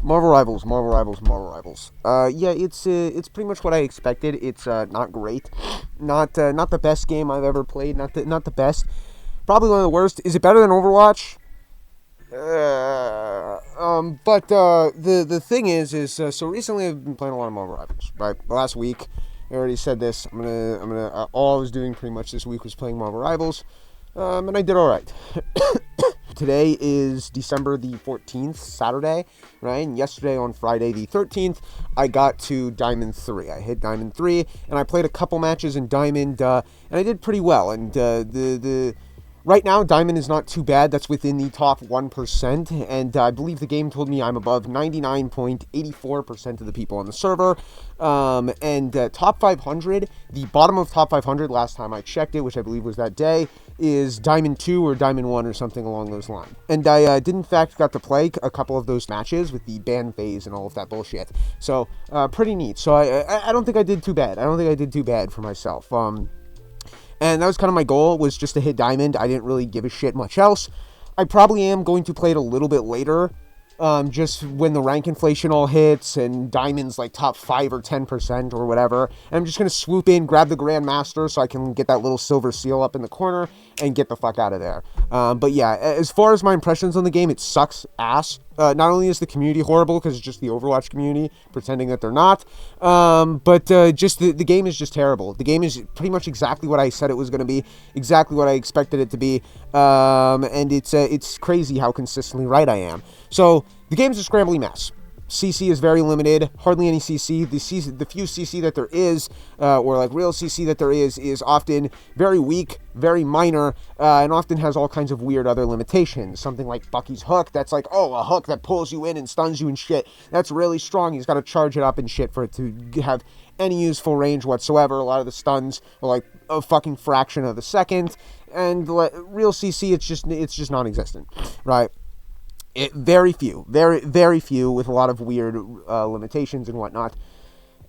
Marvel Rivals, Marvel Rivals, Marvel Rivals. Yeah, it's pretty much what I expected. It's not great, not the best game I've ever played. Not the best. Probably one of the worst. Is it better than Overwatch? But the thing is so recently I've been playing a lot of Marvel Rivals. Right, last week I already said this. All I was doing pretty much this week was playing Marvel Rivals, and I did all right. Today is December the 14th, Saturday, right? And yesterday on Friday the 13th, I got to Diamond 3. I hit Diamond 3, and I played a couple matches in Diamond, and I did pretty well. And right now, Diamond is not too bad. That's within the top 1%, and I believe the game told me I'm above 99.84% of the people on the server. Top 500, the bottom of top 500 last time I checked it, which I believe was that day, is Diamond 2 or Diamond 1 or something along those lines. And I did in fact got to play a couple of those matches with the ban phase and all of that bullshit. So, pretty neat. So I don't think I did too bad. I don't think I did too bad for myself. And that was kind of my goal, was just to hit Diamond. I didn't really give a shit much else. I probably am going to play it a little bit later, just when the rank inflation all hits and Diamond's like top 5 or 10% or whatever. And I'm just going to swoop in, grab the Grandmaster so I can get that little silver seal up in the corner and get the fuck out of there. But yeah, as far as my impressions on the game, it sucks ass. Not only is the community horrible, because it's just the Overwatch community pretending that they're not, but just the game is just terrible. The game is pretty much exactly what I said it was going to be, exactly what I expected it to be, and it's crazy how consistently right I am. So the game's a scrambly mess. CC is very limited, hardly any CC. The few CC that there is, or like real CC that there is often very weak, very minor, and often has all kinds of weird other limitations. Something like Bucky's hook, that's like, oh, a hook that pulls you in and stuns you and shit. That's really strong. He's got to charge it up and shit for it to have any useful range whatsoever. A lot of the stuns are like a fucking fraction of a second, and real CC, it's just non-existent, right? Very few, with a lot of weird limitations and whatnot.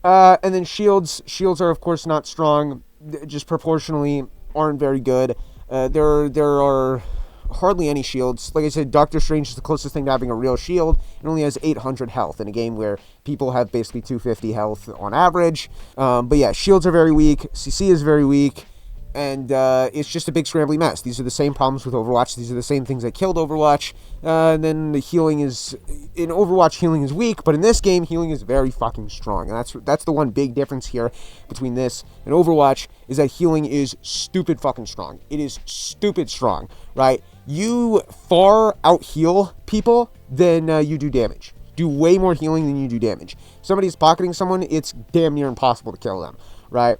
And then shields are of course not strong, just proportionally aren't very good. There are hardly any shields. Like I said, Doctor Strange is the closest thing to having a real shield. It only has 800 health in a game where people have basically 250 health on average. But yeah, shields are very weak. CC is very weak. And it's just a big scrambly mess. These are the same problems with Overwatch. These are the same things that killed Overwatch. And then the healing is... In Overwatch, healing is weak, but in this game, healing is very fucking strong. And that's the one big difference here between this and Overwatch, is that healing is stupid fucking strong. It is stupid strong, right? You far out-heal people than you do damage. Do way more healing than you do damage. If somebody's pocketing someone, it's damn near impossible to kill them, right?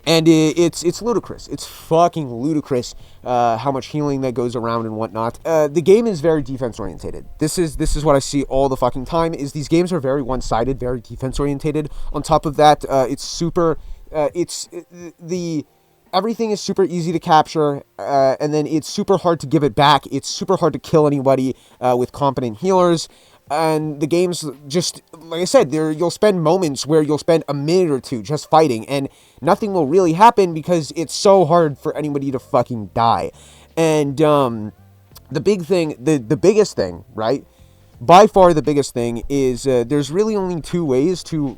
And it's ludicrous. It's fucking ludicrous how much healing that goes around and whatnot. The game is very defense-orientated. This is what I see all the fucking time, is these games are very one-sided, very defense-orientated. On top of that, everything is super easy to capture, and then it's super hard to give it back. It's super hard to kill anybody with competent healers. And the game's just, like I said, you'll spend moments where you'll spend a minute or two just fighting, and nothing will really happen because it's so hard for anybody to fucking die. And the biggest thing, right? By far the biggest thing is there's really only two ways to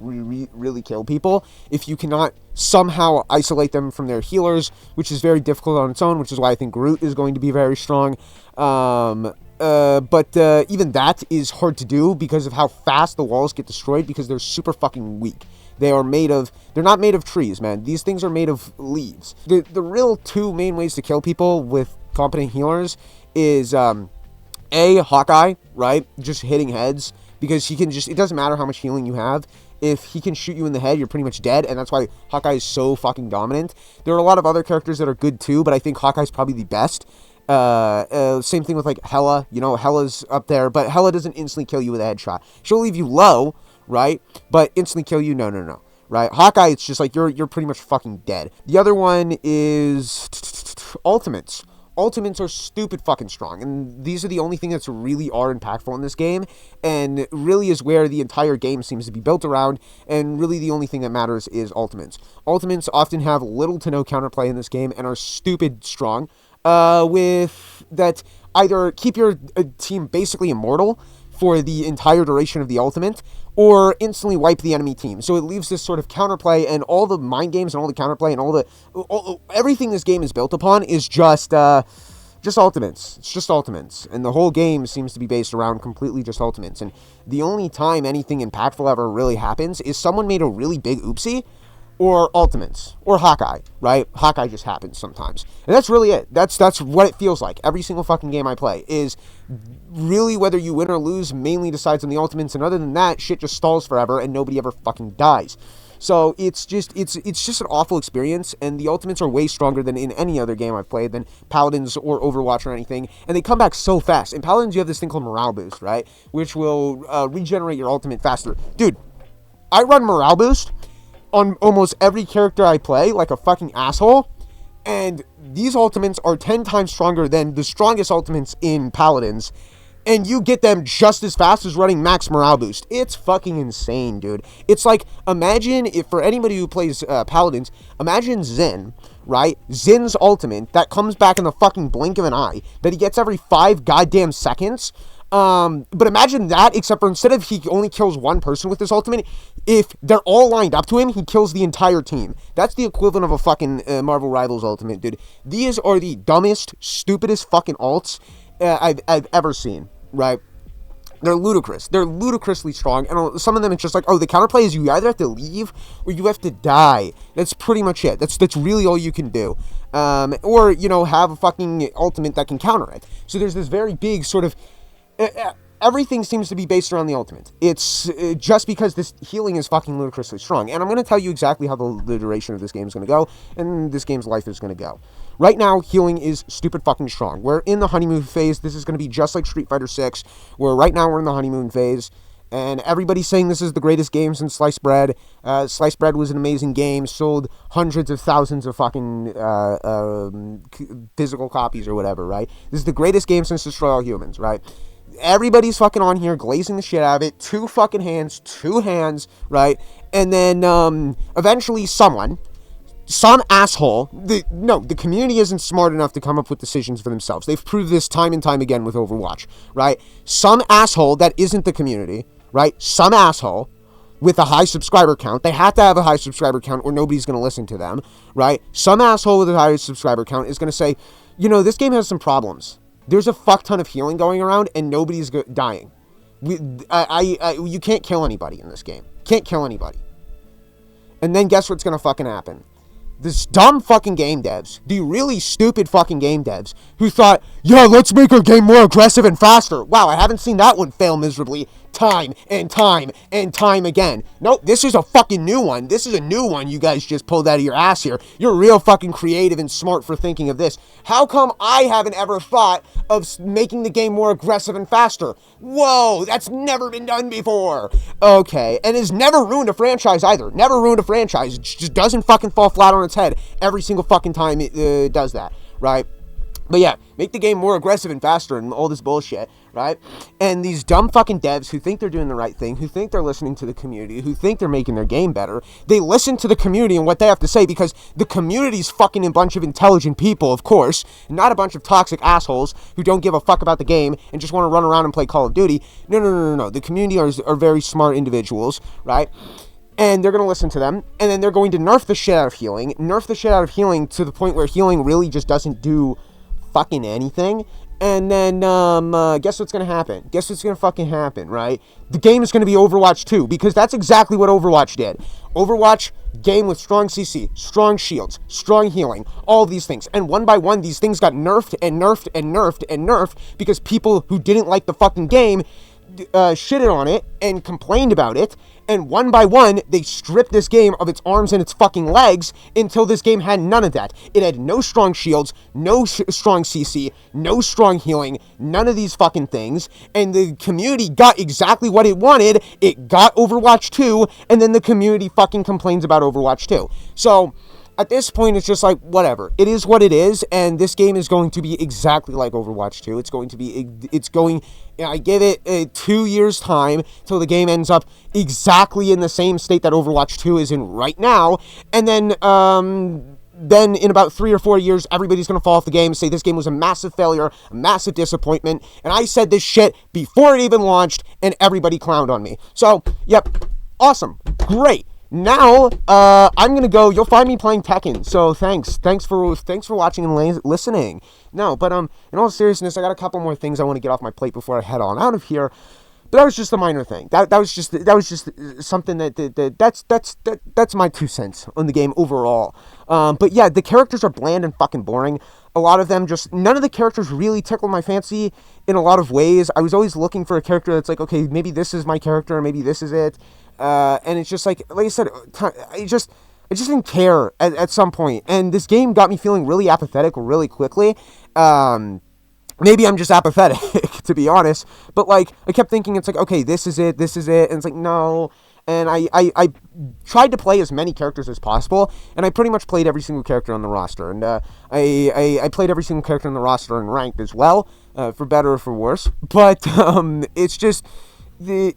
really kill people. If you cannot somehow isolate them from their healers, which is very difficult on its own, which is why I think Groot is going to be very strong. But even that is hard to do because of how fast the walls get destroyed, because they're super fucking weak. They're not made of trees, man. These things are made of leaves. The real two main ways to kill people with competent healers is, Hawkeye, right? Just hitting heads, because it doesn't matter how much healing you have. If he can shoot you in the head, you're pretty much dead, and that's why Hawkeye is so fucking dominant. There are a lot of other characters that are good too, but I think Hawkeye's probably the best. Same thing with like Hela. Hela's up there, but Hela doesn't instantly kill you with a headshot. She'll leave you low, right? But instantly kill you, no. Right? Hawkeye, it's just like you're pretty much fucking dead. The other one is ultimates. Ultimates are stupid fucking strong, and these are the only thing that's really are impactful in this game, and really is where the entire game seems to be built around, and really the only thing that matters is ultimates. Ultimates often have little to no counterplay in this game and are stupid strong, with that either keep your team basically immortal, for the entire duration of the ultimate, or instantly wipe the enemy team. So it leaves this sort of counterplay, and all the mind games and all the counterplay and everything this game is built upon is just ultimates. It's just ultimates. And the whole game seems to be based around completely just ultimates. And the only time anything impactful ever really happens is someone made a really big oopsie, or ultimates, or Hawkeye, right? Hawkeye just happens sometimes. And that's really it. That's what it feels like. Every single fucking game I play is really, whether you win or lose, mainly decides on the ultimates. And other than that, shit just stalls forever and nobody ever fucking dies. So it's just an awful experience, and the ultimates are way stronger than in any other game I've played, than Paladins or Overwatch or anything, and they come back so fast. In Paladins, you have this thing called morale boost, right, which will regenerate your ultimate faster. Dude, I run morale boost on almost every character I play like a fucking asshole, and these ultimates are 10 times stronger than the strongest ultimates in Paladins, and you get them just as fast as running max morale boost. It's fucking insane, dude. It's like, imagine, if for anybody who plays Paladins, imagine Zen, right? Zen's ultimate that comes back in the fucking blink of an eye, that he gets every 5 goddamn seconds. But imagine that, except for instead of he only kills one person with his ultimate, if they're all lined up to him, he kills the entire team. That's the equivalent of a fucking Marvel Rivals ultimate, dude. These are the dumbest, stupidest fucking alts I've ever seen, right? They're ludicrous. They're ludicrously strong, and some of them it's just like, oh, the counterplay is you either have to leave or you have to die. That's pretty much it. That's really all you can do. Or, you know, have a fucking ultimate that can counter it. So there's this very big sort of... everything seems to be based around the ultimate. It's just because this healing is fucking ludicrously strong. And I'm going to tell you exactly how the duration of this game is going to go, and this game's life is going to go. Right now, healing is stupid fucking strong. We're in the honeymoon phase. This is going to be just like Street Fighter 6, where right now we're in the honeymoon phase, and everybody's saying this is the greatest game since Sliced Bread. Sliced Bread was an amazing game, sold hundreds of thousands of fucking physical copies or whatever, right? This is the greatest game since Destroy All Humans, right? Everybody's fucking on here glazing the shit out of it. 2 hands, right? And then eventually some asshole, the community isn't smart enough to come up with decisions for themselves. They've proved this time and time again with Overwatch, right? Some asshole that isn't the community, right? Some asshole with a high subscriber count. They have to have a high subscriber count or nobody's going to listen to them, right? Some asshole with a high subscriber count is going to say, you know, this game has some problems. There's a fuck ton of healing going around and nobody's dying. You can't kill anybody in this game. Can't kill anybody. And then guess what's going to fucking happen? This dumb fucking game devs, the really stupid fucking game devs, who thought, yeah, let's make our game more aggressive and faster. Wow, I haven't seen that one fail miserably time and time and time again. Nope, this is a fucking new one. This is a new one you guys just pulled out of your ass here. You're real fucking creative and smart for thinking of this. How come I haven't ever thought of making the game more aggressive and faster? Whoa, that's never been done before. Okay, and it's never ruined a franchise either. Never ruined a franchise. It just doesn't fucking fall flat on its head every single fucking time it does that, right? But yeah, make the game more aggressive and faster and all this bullshit, right? And these dumb fucking devs who think they're doing the right thing, who think they're listening to the community, who think they're making their game better, they listen to the community and what they have to say because the community's fucking a bunch of intelligent people, of course, and not a bunch of toxic assholes who don't give a fuck about the game and just want to run around and play Call of Duty. No. The community are very smart individuals, right? And they're going to listen to them, and then they're going to nerf the shit out of healing to the point where healing really just doesn't do fucking anything. And then guess what's gonna happen? Guess what's gonna fucking happen, right? The game is gonna be Overwatch 2, because that's exactly what Overwatch did. Overwatch, game with strong CC, strong shields, strong healing, all these things. And one by one, these things got nerfed and nerfed and nerfed and nerfed because people who didn't like the fucking game shitted on it and complained about it, and one by one they stripped this game of its arms and its fucking legs until this game had none of that. It had no strong shields, no strong CC, no strong healing, none of these fucking things, and the community got exactly what it wanted. It got Overwatch 2, and then the community fucking complains about Overwatch 2. So at this point, it's just like, whatever. It is what it is, and this game is going to be exactly like Overwatch 2. I give it 2 years' time till the game ends up exactly in the same state that Overwatch 2 is in right now, and then then in about 3 or 4 years, everybody's going to fall off the game, say this game was a massive failure, a massive disappointment, and I said this shit before it even launched, and everybody clowned on me. So, yep, awesome, great. Now, I'm gonna go. You'll find me playing Tekken. So thanks for watching and listening. No, but in all seriousness, I got a couple more things I want to get off my plate before I head on out of here. But that was just a minor thing. That was just something that's my 2 cents on the game overall. But yeah, the characters are bland and fucking boring. A lot of them none of the characters really tickle my fancy in a lot of ways. I was always looking for a character that's like, okay, maybe this is my character, maybe this is it. And it's just like I said, I just didn't care at some point. And this game got me feeling really apathetic really quickly. Maybe I'm just apathetic, to be honest. But, like, I kept thinking, it's like, okay, this is it. And it's like, no. And I tried to play as many characters as possible. And I pretty much played every single character on the roster. And I played every single character on the roster and ranked as well, for better or for worse. But it's just, the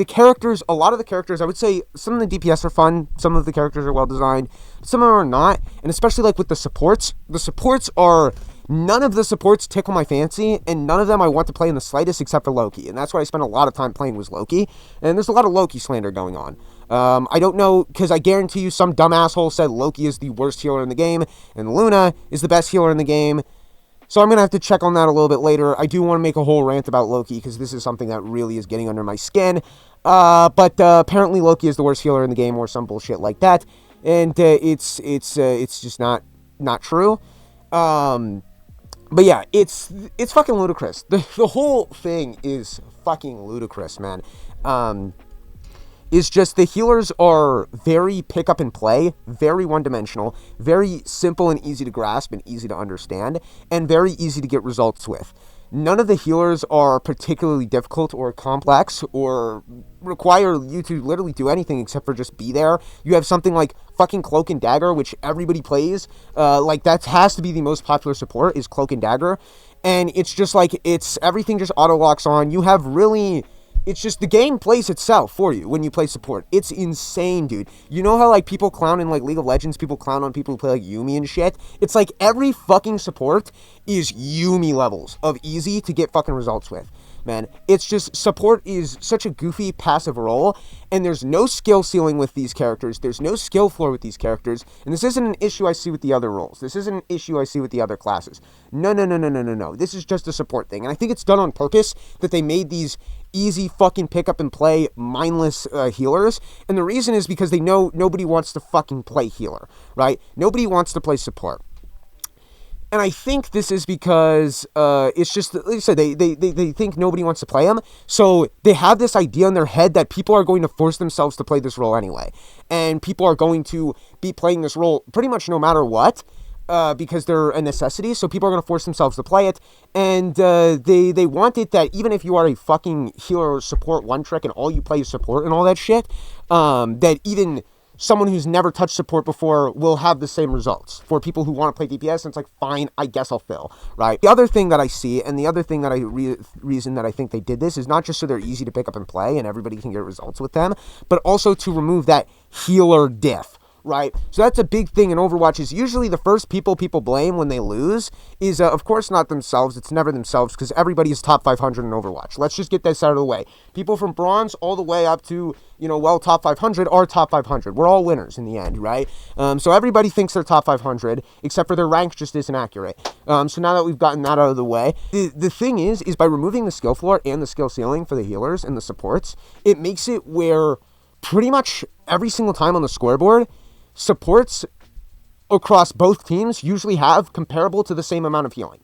characters, a lot of the characters, I would say some of the DPS are fun, some of the characters are well designed, some of them are not, and especially like with the supports none of the supports tickle my fancy, and none of them I want to play in the slightest except for Loki, and that's what I spent a lot of time playing was Loki, and there's a lot of Loki slander going on. I don't know, because I guarantee you some dumb asshole said Loki is the worst healer in the game, and Luna is the best healer in the game. So I'm going to have to check on that a little bit later. I do want to make a whole rant about Loki, because this is something that really is getting under my skin. But apparently Loki is the worst healer in the game, or some bullshit like that. And it's just not true. But yeah, it's fucking ludicrous. The whole thing is fucking ludicrous, man. Is just the healers are very pick up and play, very one-dimensional, very simple and easy to grasp and easy to understand, and very easy to get results with. None of the healers are particularly difficult or complex or require you to literally do anything except for just be there. You have something like fucking Cloak and Dagger, which everybody plays. Like, that has to be the most popular support, is Cloak and Dagger. And it's just like, everything just auto-locks on. You have really... It's just the game plays itself for you when you play support. It's insane, dude. You know how, like, people clown in, like, League of Legends, people clown on people who play, like, Yumi and shit? It's like every fucking support is Yumi levels of easy to get fucking results with, man. It's just, support is such a goofy, passive role, and there's no skill ceiling with these characters. There's no skill floor with these characters, and this isn't an issue I see with the other roles. This isn't an issue I see with the other classes. No. This is just a support thing, and I think it's done on purpose that they made these easy fucking pick up and play mindless healers, and the reason is because they know nobody wants to fucking play healer, right? Nobody wants to play support. And I think this is because it's just, like I said, they think nobody wants to play them. So they have this idea in their head that people are going to force themselves to play this role anyway. And people are going to be playing this role pretty much no matter what. Because they're a necessity, so people are going to force themselves to play it, and they want it that even if you are a fucking healer or support one trick and all you play is support and all that shit, that even someone who's never touched support before will have the same results. For people who want to play DPS, and it's like, fine, I guess I'll fill, right? The other thing that I see, and the other thing that reason that I think they did this is not just so they're easy to pick up and play and everybody can get results with them, but also to remove that healer diff. Right? So that's a big thing in Overwatch, is usually the first people blame when they lose is, of course, not themselves. It's never themselves, because everybody is top 500 in Overwatch. Let's just get this out of the way. People from bronze all the way up to, top 500 are top 500. We're all winners in the end, right? So everybody thinks they're top 500, except for their rank just isn't accurate. So now that we've gotten that out of the way, the thing is by removing the skill floor and the skill ceiling for the healers and the supports, it makes it where pretty much every single time on the scoreboard, supports across both teams usually have comparable to the same amount of healing.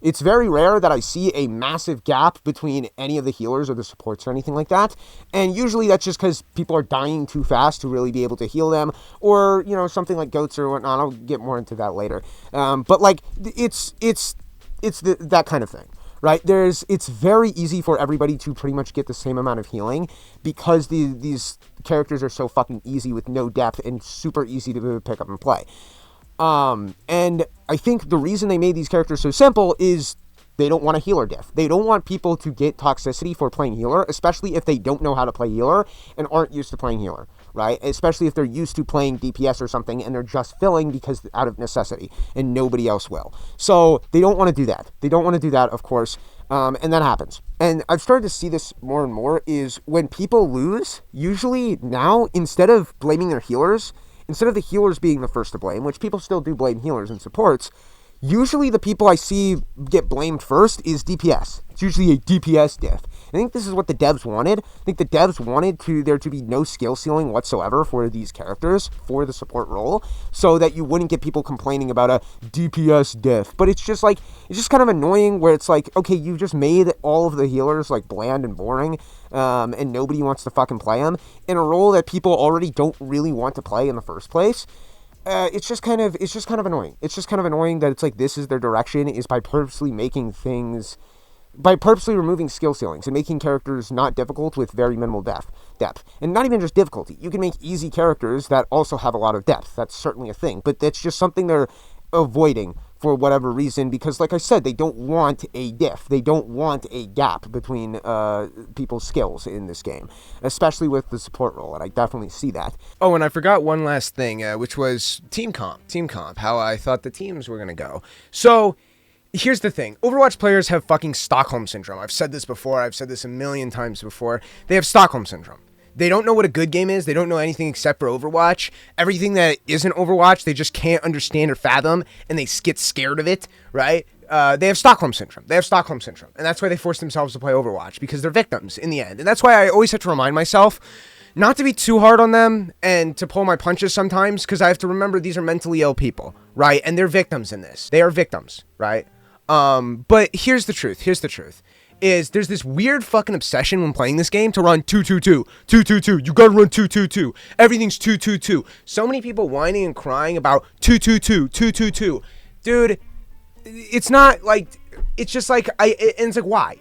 It's very rare that I see a massive gap between any of the healers or the supports or anything like that. And usually that's just because people are dying too fast to really be able to heal them, or, something like goats or whatnot. I'll get more into that later. But like, it's that kind of thing. Right, it's very easy for everybody to pretty much get the same amount of healing, because these characters are so fucking easy with no depth and super easy to pick up and play. And I think the reason they made these characters so simple is They don't want a healer diff. They don't want people to get toxicity for playing healer, especially if they don't know how to play healer and aren't used to playing healer, right? Especially if they're used to playing DPS or something and they're just filling because out of necessity and nobody else will. So they don't want to do that. They don't want to do that, of course, and that happens. And I've started to see this more and more is when people lose, usually now, instead of blaming their healers, instead of the healers being the first to blame, which people still do blame healers and supports, usually the people I see get blamed first is DPS. It's usually a DPS diff. I think this is what the devs wanted. I think the devs wanted there to be no skill ceiling whatsoever for these characters, for the support role, so that you wouldn't get people complaining about a DPS diff. But it's just kind of annoying where it's like, okay, you've just made all of the healers like bland and boring, and nobody wants to fucking play them in a role that people already don't really want to play in the first place. It's just kind of annoying. It's just kind of annoying that it's like this is their direction, is by purposely removing skill ceilings and making characters not difficult with very minimal depth. And not even just difficulty. You can make easy characters that also have a lot of depth. That's certainly a thing. But that's just something they're avoiding for whatever reason, because like I said, they don't want a diff. They don't want a gap between people's skills in this game, especially with the support role, and I definitely see that. Oh, and I forgot one last thing, which was team comp, how I thought the teams were going to go. So here's the thing. Overwatch players have fucking Stockholm Syndrome. I've said this before. I've said this a million times before. They have Stockholm Syndrome. They don't know what a good game is. They don't know anything except for Overwatch. Everything that isn't Overwatch, they just can't understand or fathom, and they get scared of it, right? They have Stockholm Syndrome. And that's why they force themselves to play Overwatch, because they're victims in the end. And that's why I always have to remind myself not to be too hard on them and to pull my punches sometimes, because I have to remember these are mentally ill people, right? And they're victims in this. They are victims, right? But here's the truth. Is there's this weird fucking obsession when playing this game to run 2-2-2, 2-2-2. You gotta run 2-2-2. Everything's 2-2-2. So many people whining and crying about 2-2-2, 2-2-2. Dude, it's not like, it's just like, and it's like,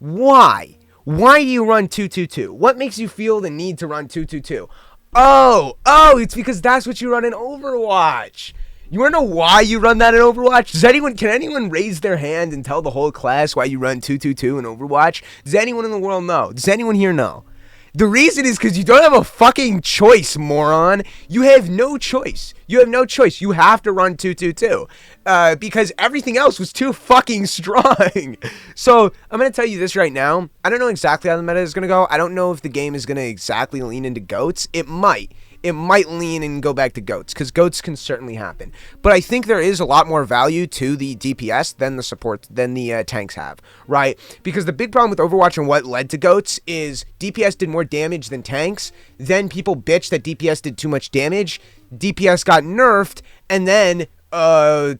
why? Why do you run 2-2-2? What makes you feel the need to run 2-2-2? Oh, it's because that's what you run in Overwatch. You want to know why you run that in Overwatch? Can anyone raise their hand and tell the whole class why you run 2-2-2 in Overwatch? Does anyone in the world know? Does anyone here know? The reason is because you don't have a fucking choice, moron. You have no choice. You have to run 2-2-2. Because everything else was too fucking strong. So, I'm going to tell you this right now. I don't know exactly how the meta is going to go. I don't know if the game is going to exactly lean into goats. It might lean and go back to goats, because goats can certainly happen. But I think there is a lot more value to the DPS than the tanks have, right? Because the big problem with Overwatch and what led to goats is DPS did more damage than tanks. Then people bitched that DPS did too much damage. DPS got nerfed, and then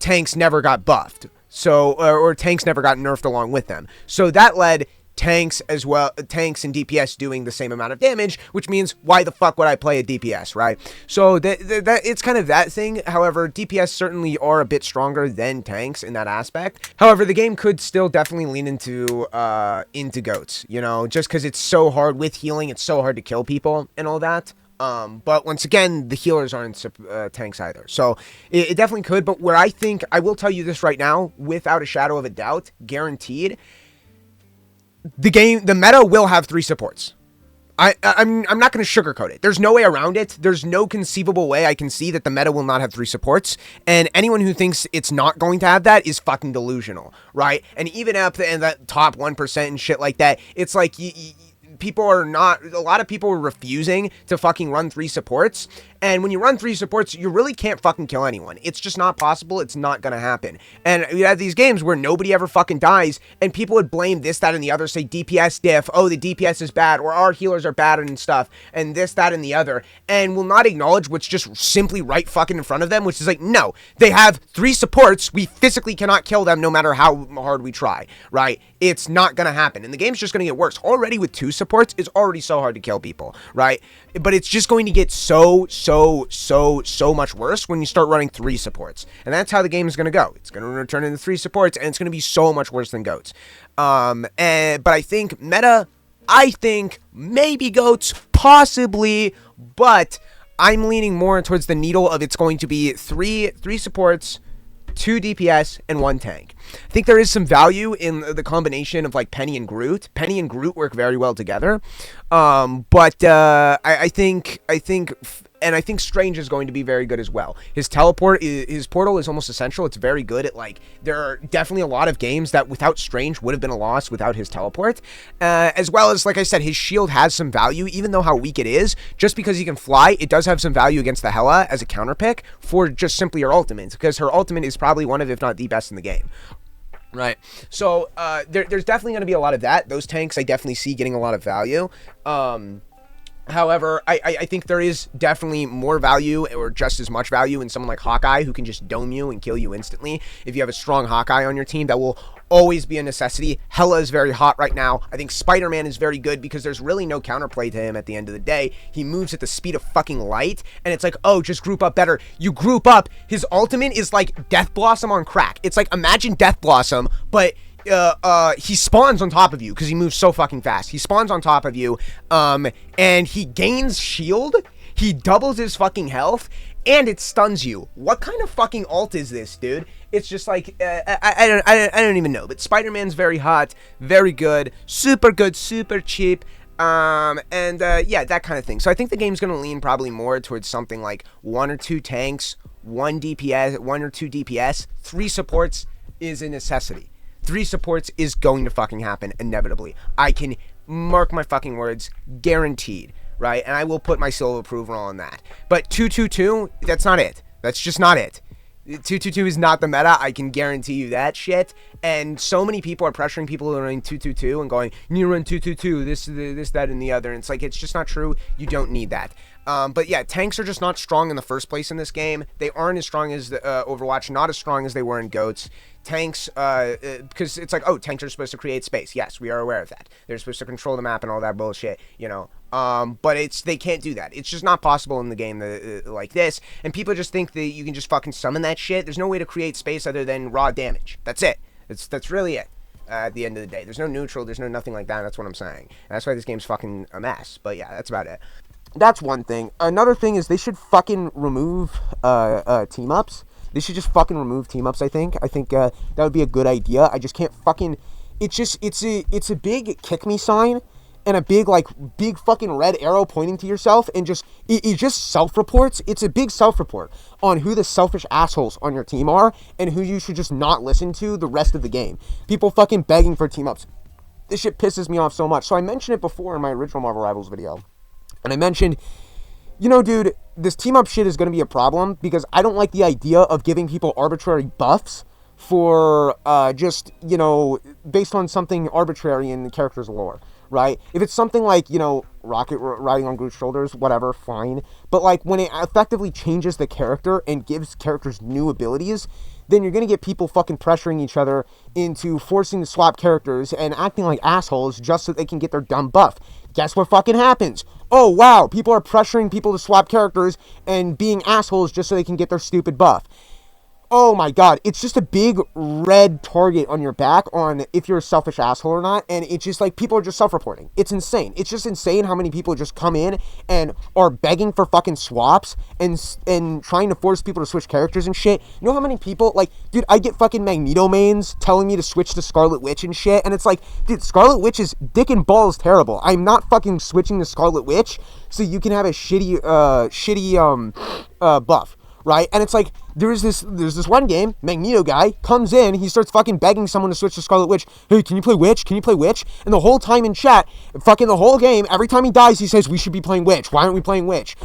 tanks never got buffed. So, or tanks never got nerfed along with them. So that led tanks and DPS doing the same amount of damage, which means why the fuck would I play a DPS, right? So that it's kind of that thing. However, DPS certainly are a bit stronger than tanks in that aspect. However, the game could still definitely lean into goats, you know, just because it's so hard with healing, it's so hard to kill people and all that. But once again, the healers aren't tanks either. So it definitely could. But where I think, I will tell you this right now, without a shadow of a doubt, guaranteed, the meta will have 3 supports. I'm not going to sugarcoat it. There's no way around it. There's no conceivable way I can see that the meta will not have 3 supports. And anyone who thinks it's not going to have that is fucking delusional, right? And even up in that top 1% and shit like that, it's like a lot of people are refusing to fucking run 3 supports. And when you run 3 supports, you really can't fucking kill anyone. It's just not possible. It's not gonna happen. And you have these games where nobody ever fucking dies, and people would blame this, that, and the other, say DPS diff, oh, the DPS is bad, or our healers are bad and stuff, and this, that, and the other, and will not acknowledge what's just simply right fucking in front of them, which is like, no, they have 3 supports, we physically cannot kill them no matter how hard we try, right? It's not gonna happen, and the game's just gonna get worse. Already with 2 supports, it's already so hard to kill people, right? But it's just going to get so much worse when you start running 3 supports. And that's how the game is going to go. It's going to return into 3 supports, and it's going to be so much worse than goats. But I think meta, maybe goats, possibly, but I'm leaning more towards the needle of it's going to be 3 supports, 2 DPS, and 1 tank. I think there is some value in the combination of like Penny and Groot. Penny and Groot work very well together. But I think Strange is going to be very good as well. His portal is almost essential. It's very good at like, there are definitely a lot of games that without Strange would have been a loss without his teleport. As well as, like I said, his shield has some value, even though how weak it is. Just because he can fly, it does have some value against the Hela as a counter pick for just simply her ultimate, because her ultimate is probably one of, if not the best in the game. Right. So there's definitely going to be a lot of that. Those tanks I definitely see getting a lot of value. However, I think there is definitely more value, or just as much value, in someone like Hawkeye, who can just dome you and kill you instantly. If you have a strong Hawkeye on your team, that will always be a necessity. Hela is very hot right now. I think Spider-Man is very good because there's really no counterplay to him at the end of the day. He moves at the speed of fucking light, and it's like, oh, just group up better. You group up. His ultimate is like Death Blossom on crack. It's like, imagine Death Blossom, but he spawns on top of you because he moves so fucking fast. He spawns on top of you, and he gains shield. He doubles his fucking health, and it stuns you. What kind of fucking ult is this, dude? It's just like, I don't even know. But Spider-Man's very hot, very good, super cheap. Yeah, that kind of thing. So I think the game's going to lean probably more towards something like 1 or 2 tanks, 1 or 2 DPS, 3 supports is a necessity. 3 supports is going to fucking happen inevitably. I can mark my fucking words, guaranteed, right? And I will put my seal of approval on that. But 2-2-2, that's not it. That's just not it. 2-2-2 is not the meta. I can guarantee you that shit. And so many people are pressuring people who are running 2-2-2 and going, you need to run 2-2-2, this, that, and the other. And it's like, it's just not true. You don't need that. But yeah, tanks are just not strong in the first place in this game. They aren't as strong as Overwatch, not as strong as they were in GOATs. Tanks, because it's like, oh, tanks are supposed to create space. Yes, we are aware of that. They're supposed to control the map and all that bullshit, you know. But they can't do that. It's just not possible in the game like this. And people just think that you can just fucking summon that shit. There's no way to create space other than raw damage. That's it. That's really it. At the end of the day, there's no neutral. There's no nothing like that. That's what I'm saying. And that's why this game's fucking a mess. But yeah, that's about it. That's one thing. Another thing is they should fucking remove team ups. They should just fucking remove team ups. I think that would be a good idea. I just can't fucking. It's a big kick me sign and a big fucking red arrow pointing to yourself, and it just self-reports. It's a big self-report on who the selfish assholes on your team are and who you should just not listen to the rest of the game. People fucking begging for team ups. This shit pisses me off so much. So I mentioned it before in my original Marvel Rivals video. And I mentioned, you know, dude, this team-up shit is going to be a problem because I don't like the idea of giving people arbitrary buffs for just, you know, based on something arbitrary in the character's lore, right? If it's something like, you know, Rocket riding on Groot's shoulders, whatever, fine. But, like, when it effectively changes the character and gives characters new abilities, then you're going to get people fucking pressuring each other into forcing to swap characters and acting like assholes just so they can get their dumb buff. Guess what fucking happens? Oh, wow, people are pressuring people to swap characters and being assholes just so they can get their stupid buff. Oh my god, it's just a big red target on your back on if you're a selfish asshole or not, and it's just like people are just self-reporting. It's insane. It's just insane how many people just come in and are begging for fucking swaps and trying to force people to switch characters and shit. You know how many people, like, dude, I get fucking Magneto mains telling me to switch to Scarlet Witch and shit, and it's like, dude, Scarlet Witch's dick and balls terrible. I'm not fucking switching to Scarlet Witch so you can have a shitty buff. Right? And it's like, there's this one game, Magneto guy comes in, he starts fucking begging someone to switch to Scarlet Witch. Hey, can you play Witch? Can you play Witch? And the whole time in chat, fucking the whole game, every time he dies, he says, we should be playing Witch. Why aren't we playing Witch?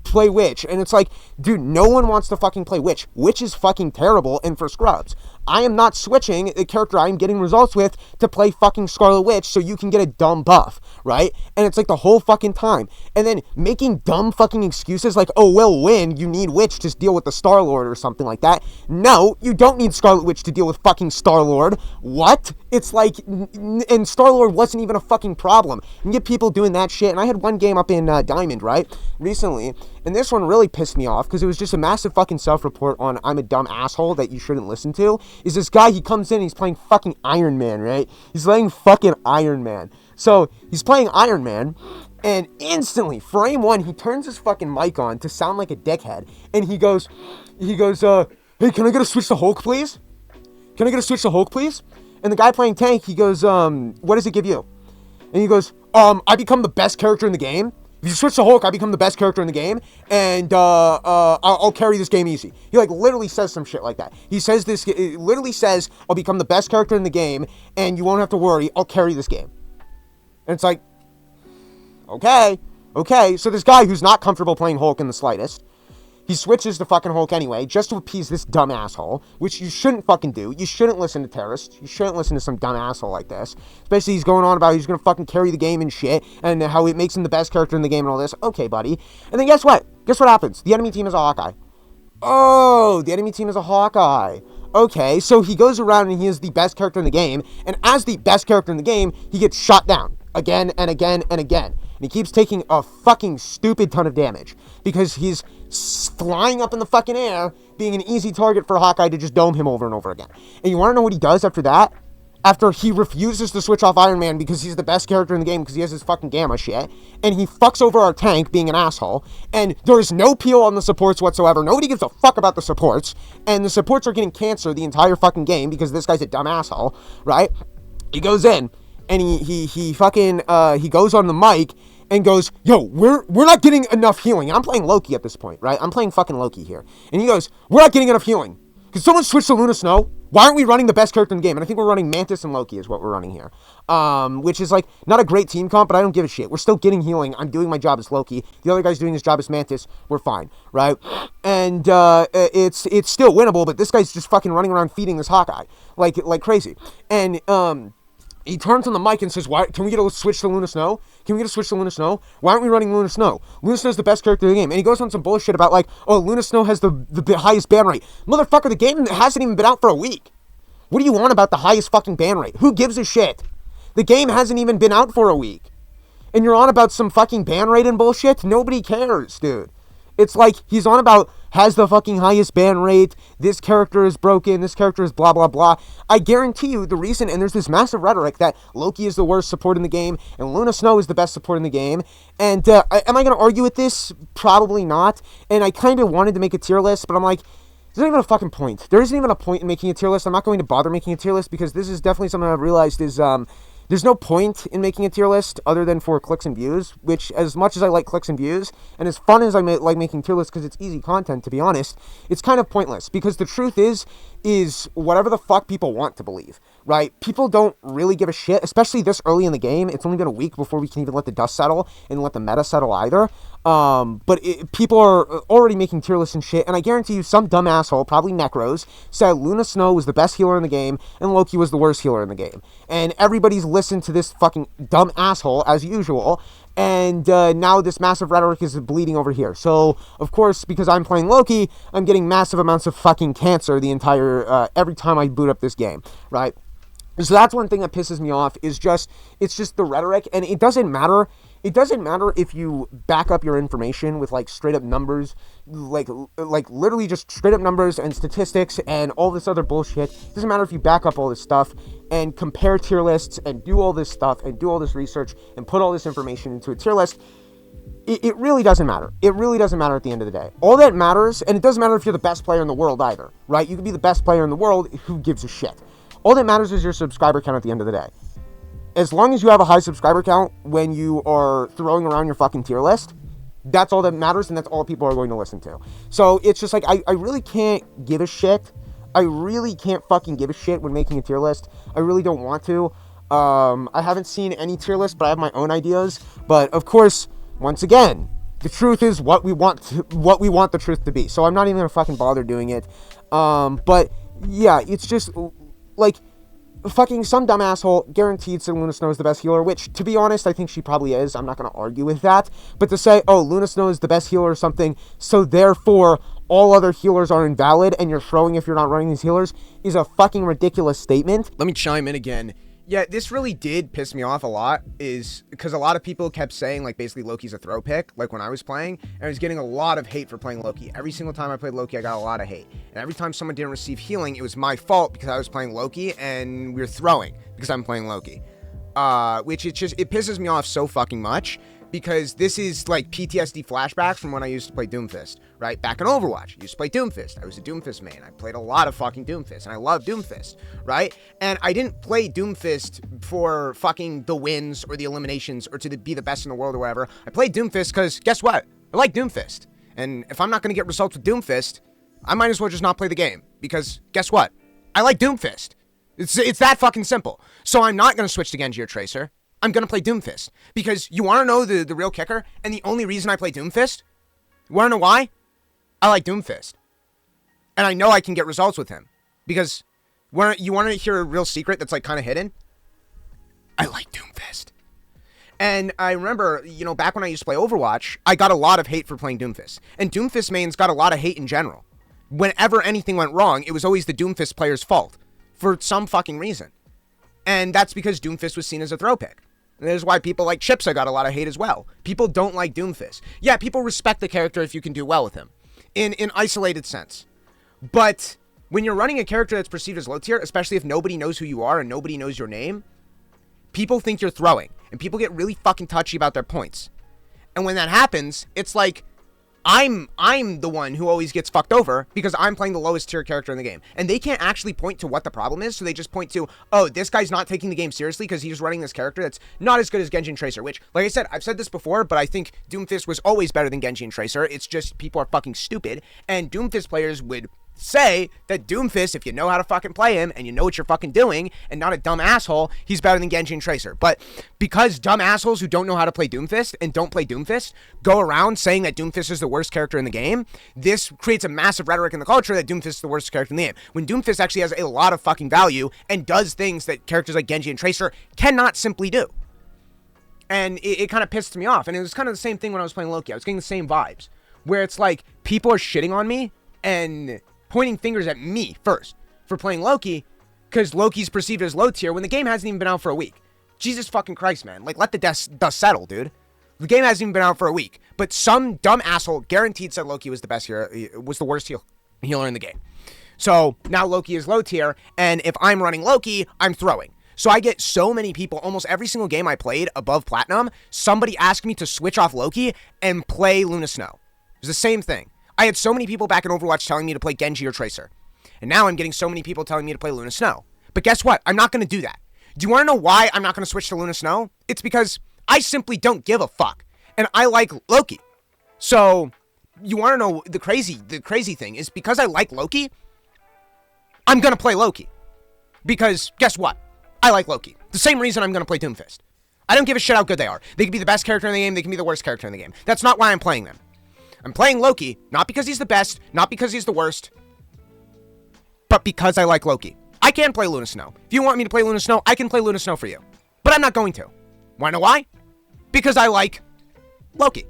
Play Witch. And it's like, dude, no one wants to fucking play Witch. Witch is fucking terrible and for scrubs. I am not switching the character I'm getting results with to play fucking Scarlet Witch so you can get a dumb buff, right? And it's like the whole fucking time. And then making dumb fucking excuses like, oh, well, win, you need Witch to deal with the Star-Lord or something like that. No, you don't need Scarlet Witch to deal with fucking Star-Lord. What? It's like, and Star-Lord wasn't even a fucking problem. You get people doing that shit. And I had one game up in Diamond, right, recently, and this one really pissed me off because it was just a massive fucking self-report on I'm a dumb asshole that you shouldn't listen to. Is this guy, he comes in, he's playing fucking Iron Man, right? He's playing fucking Iron Man. So, he's playing Iron Man, and instantly, frame one, he turns his fucking mic on to sound like a dickhead, and he goes, hey, can I get a switch to Hulk, please? Can I get a switch to Hulk, please? And the guy playing tank, he goes, what does it give you? And he goes, I become the best character in the game. If you switch to Hulk, I become the best character in the game, and I'll carry this game easy. He like literally says some shit like that. He says this, it literally says, I'll become the best character in the game, and you won't have to worry, I'll carry this game. And it's like, okay. So this guy who's not comfortable playing Hulk in the slightest, he switches to fucking Hulk anyway, just to appease this dumb asshole, which you shouldn't fucking do. You shouldn't listen to terrorists. You shouldn't listen to some dumb asshole like this. Especially he's going on about he's going to fucking carry the game and shit, and how it makes him the best character in the game and all this. Okay, buddy. And then guess what? Guess what happens? The enemy team is a Hawkeye. Oh, the enemy team is a Hawkeye. Okay, so he goes around and he is the best character in the game, and as the best character in the game, he gets shot down again and again and again. And he keeps taking a fucking stupid ton of damage because he's flying up in the fucking air, being an easy target for Hawkeye to just dome him over and over again. And you want to know what he does after that? After he refuses to switch off Iron Man because he's the best character in the game because he has his fucking gamma shit, and he fucks over our tank being an asshole, and there is no peel on the supports whatsoever. Nobody gives a fuck about the supports, and the supports are getting cancer the entire fucking game because this guy's a dumb asshole, right? He goes in, and he fucking, he goes on the mic, and goes, yo, we're not getting enough healing. And I'm playing Loki at this point, right? I'm playing fucking Loki here. And he goes, we're not getting enough healing. Could someone switch to Luna Snow? Why aren't we running the best character in the game? And I think we're running Mantis and Loki is what we're running here. Which is like, not a great team comp, but I don't give a shit. We're still getting healing. I'm doing my job as Loki. The other guy's doing his job as Mantis. We're fine, right? And it's still winnable, but this guy's just fucking running around feeding this Hawkeye like crazy. And he turns on the mic and says, "Why can we get a switch to Luna Snow? Can we get a switch to Luna Snow? Why aren't we running Luna Snow? Luna Snow's the best character in the game." And he goes on some bullshit about like, "Oh, Luna Snow has the highest ban rate." Motherfucker, the game hasn't even been out for a week. What do you want about the highest fucking ban rate? Who gives a shit? The game hasn't even been out for a week. And you're on about some fucking ban rate and bullshit? Nobody cares, dude. It's like he's on about has the fucking highest ban rate, this character is broken, this character is blah, blah, blah. I guarantee you the reason, and there's this massive rhetoric that Loki is the worst support in the game and Luna Snow is the best support in the game. And am I going to argue with this? Probably not. And I kind of wanted to make a tier list, but I'm like, there's not even a fucking point. There isn't even a point in making a tier list. I'm not going to bother making a tier list because this is definitely something I've realized is there's no point in making a tier list other than for clicks and views, which as much as I like clicks and views, and as fun as I like making tier lists because it's easy content, to be honest, it's kind of pointless because the truth is whatever the fuck people want to believe, right? People don't really give a shit, especially this early in the game. It's only been a week before we can even let the dust settle and let the meta settle either. But people are already making tier lists and shit, and I guarantee you some dumb asshole, probably Necros, said Luna Snow was the best healer in the game and Loki was the worst healer in the game. And everybody's listened to this fucking dumb asshole as usual, and now this massive rhetoric is bleeding over here. So, of course, because I'm playing Loki, I'm getting massive amounts of fucking cancer the entire, every time I boot up this game, right? So that's one thing that pisses me off is it's just the rhetoric, and it doesn't matter. It doesn't matter if you back up your information with like straight up numbers, like literally just straight up numbers and statistics and all this other bullshit. It doesn't matter if you back up all this stuff and compare tier lists and do all this stuff and do all this research and put all this information into a tier list. It really doesn't matter. It really doesn't matter at the end of the day. All that matters, and it doesn't matter if you're the best player in the world either, right? You could be the best player in the world. Who gives a shit? All that matters is your subscriber count at the end of the day. As long as you have a high subscriber count when you are throwing around your fucking tier list, that's all that matters, and that's all people are going to listen to. So it's just like, I really can't give a shit. I really can't fucking give a shit when making a tier list. I really don't want to. I haven't seen any tier list, but I have my own ideas. But of course, once again, the truth is what we want the truth to be. So I'm not even gonna fucking bother doing it. But yeah, it's just like, fucking some dumb asshole guaranteed said Luna Snow is the best healer, which, to be honest, I think she probably is. I'm not going to argue with that. But to say, oh, Luna Snow is the best healer or something, so therefore all other healers are invalid and you're throwing if you're not running these healers is a fucking ridiculous statement. Let me chime in again. Yeah, this really did piss me off a lot, is because a lot of people kept saying, like, basically Loki's a throw pick, like when I was playing, and I was getting a lot of hate for playing Loki. Every single time I played Loki, I got a lot of hate. And every time someone didn't receive healing, it was my fault because I was playing Loki, and we were throwing because I'm playing Loki. Which it pisses me off so fucking much, because this is like PTSD flashbacks from when I used to play Doomfist, right? Back in Overwatch, I used to play Doomfist. I was a Doomfist main. I played a lot of fucking Doomfist, and I love Doomfist, right? And I didn't play Doomfist for fucking the wins or the eliminations or to be the best in the world or whatever. I played Doomfist because guess what? I like Doomfist. And if I'm not going to get results with Doomfist, I might as well just not play the game, because guess what? I like Doomfist. It's that fucking simple. So I'm not going to switch to Genji or Tracer. I'm going to play Doomfist. Because you want to know the real kicker? And the only reason I play Doomfist? You want to know why? I like Doomfist. And I know I can get results with him. Because you want to hear a real secret that's like kind of hidden? I like Doomfist. And I remember, you know, back when I used to play Overwatch, I got a lot of hate for playing Doomfist. And Doomfist mains got a lot of hate in general. Whenever anything went wrong, it was always the Doomfist player's fault. For some fucking reason. And that's because Doomfist was seen as a throw pick. And that is why people like Chipsa got a lot of hate as well. People don't like Doomfist. Yeah, people respect the character if you can do well with him. In isolated sense. But when you're running a character that's perceived as low tier, especially if nobody knows who you are and nobody knows your name, people think you're throwing. And people get really fucking touchy about their points. And when that happens, it's like, I'm the one who always gets fucked over because I'm playing the lowest tier character in the game. And they can't actually point to what the problem is, so they just point to, oh, this guy's not taking the game seriously because he's running this character that's not as good as Genji and Tracer, which, like I said, I've said this before, but I think Doomfist was always better than Genji and Tracer. It's just people are fucking stupid, and Doomfist players would say that Doomfist, if you know how to fucking play him and you know what you're fucking doing and not a dumb asshole, he's better than Genji and Tracer. But because dumb assholes who don't know how to play Doomfist and don't play Doomfist go around saying that Doomfist is the worst character in the game, this creates a massive rhetoric in the culture that Doomfist is the worst character in the game. When Doomfist actually has a lot of fucking value and does things that characters like Genji and Tracer cannot simply do. And it kind of pissed me off. And it was kind of the same thing when I was playing Loki. I was getting the same vibes. Where it's like, people are shitting on me and pointing fingers at me first for playing Loki because Loki's perceived as low tier when the game hasn't even been out for a week. Jesus fucking Christ, man. Like, let the dust settle, dude. The game hasn't even been out for a week. But some dumb asshole guaranteed said Loki was the best hero, was the worst healer in the game. So now Loki is low tier, and if I'm running Loki, I'm throwing. So I get so many people, almost every single game I played above Platinum, somebody asked me to switch off Loki and play Luna Snow. It was the same thing. I had so many people back in Overwatch telling me to play Genji or Tracer. And now I'm getting so many people telling me to play Luna Snow. But guess what? I'm not going to do that. Do you want to know why I'm not going to switch to Luna Snow? It's because I simply don't give a fuck. And I like Loki. So, you want to know the crazy thing is because I like Loki, I'm going to play Loki. Because guess what? I like Loki. The same reason I'm going to play Doomfist. I don't give a shit how good they are. They can be the best character in the game. They can be the worst character in the game. That's not why I'm playing them. I'm playing Loki, not because he's the best, not because he's the worst, but because I like Loki. I can play Luna Snow. If you want me to play Luna Snow, I can play Luna Snow for you. But I'm not going to. Wanna know why? Because I like Loki.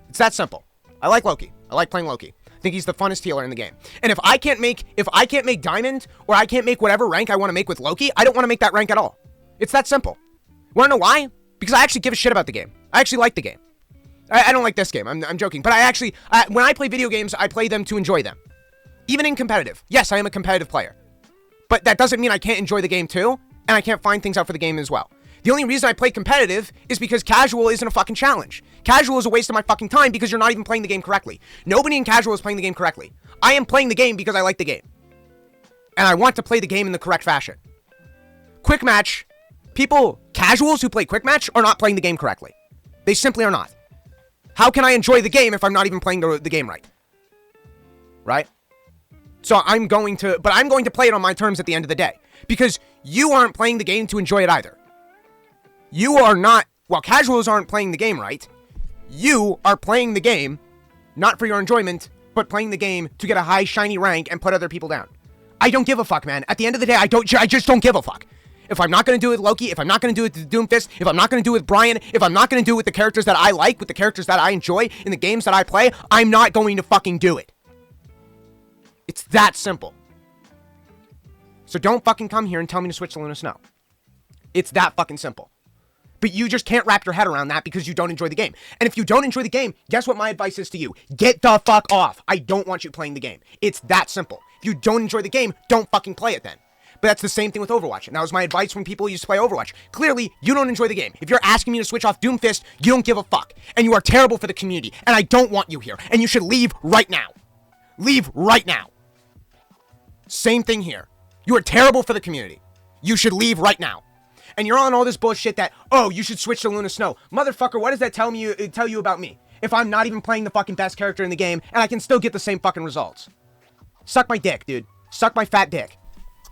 It's that simple. I like Loki. I like playing Loki. I think he's the funnest healer in the game. And if I can't make Diamond, or I can't make whatever rank I want to make with Loki, I don't want to make that rank at all. It's that simple. Wanna know why? Because I actually give a shit about the game. I actually like the game. I don't like this game. I'm joking. But when I play video games, I play them to enjoy them. Even in competitive. Yes, I am a competitive player. But that doesn't mean I can't enjoy the game too, and I can't find things out for the game as well. The only reason I play competitive is because casual isn't a fucking challenge. Casual is a waste of my fucking time because you're not even playing the game correctly. Nobody in casual is playing the game correctly. I am playing the game because I like the game. And I want to play the game in the correct fashion. Quick match, casuals who play quick match are not playing the game correctly. They simply are not. How can I enjoy the game if I'm not even playing the game right? Right? So I'm going to play it on my terms at the end of the day. Because you aren't playing the game to enjoy it either. You are not, while casuals aren't playing the game right, you are playing the game, not for your enjoyment, but playing the game to get a high, shiny rank and put other people down. I don't give a fuck, man. At the end of the day, I just don't give a fuck. If I'm not going to do it with Loki, if I'm not going to do it with Doomfist, if I'm not going to do it with Brian, if I'm not going to do it with the characters that I like, with the characters that I enjoy in the games that I play, I'm not going to fucking do it. It's that simple. So don't fucking come here and tell me to switch to Luna Snow. It's that fucking simple. But you just can't wrap your head around that because you don't enjoy the game. And if you don't enjoy the game, guess what my advice is to you? Get the fuck off. I don't want you playing the game. It's that simple. If you don't enjoy the game, don't fucking play it then. But that's the same thing with Overwatch. And that was my advice when people used to play Overwatch. Clearly, you don't enjoy the game. If you're asking me to switch off Doomfist, you don't give a fuck. And you are terrible for the community. And I don't want you here. And you should leave right now. Leave right now. Same thing here. You are terrible for the community. You should leave right now. And you're on all this bullshit that, oh, you should switch to Luna Snow. Motherfucker, what does that tell you about me? If I'm not even playing the fucking best character in the game and I can still get the same fucking results. Suck my dick, dude. Suck my fat dick.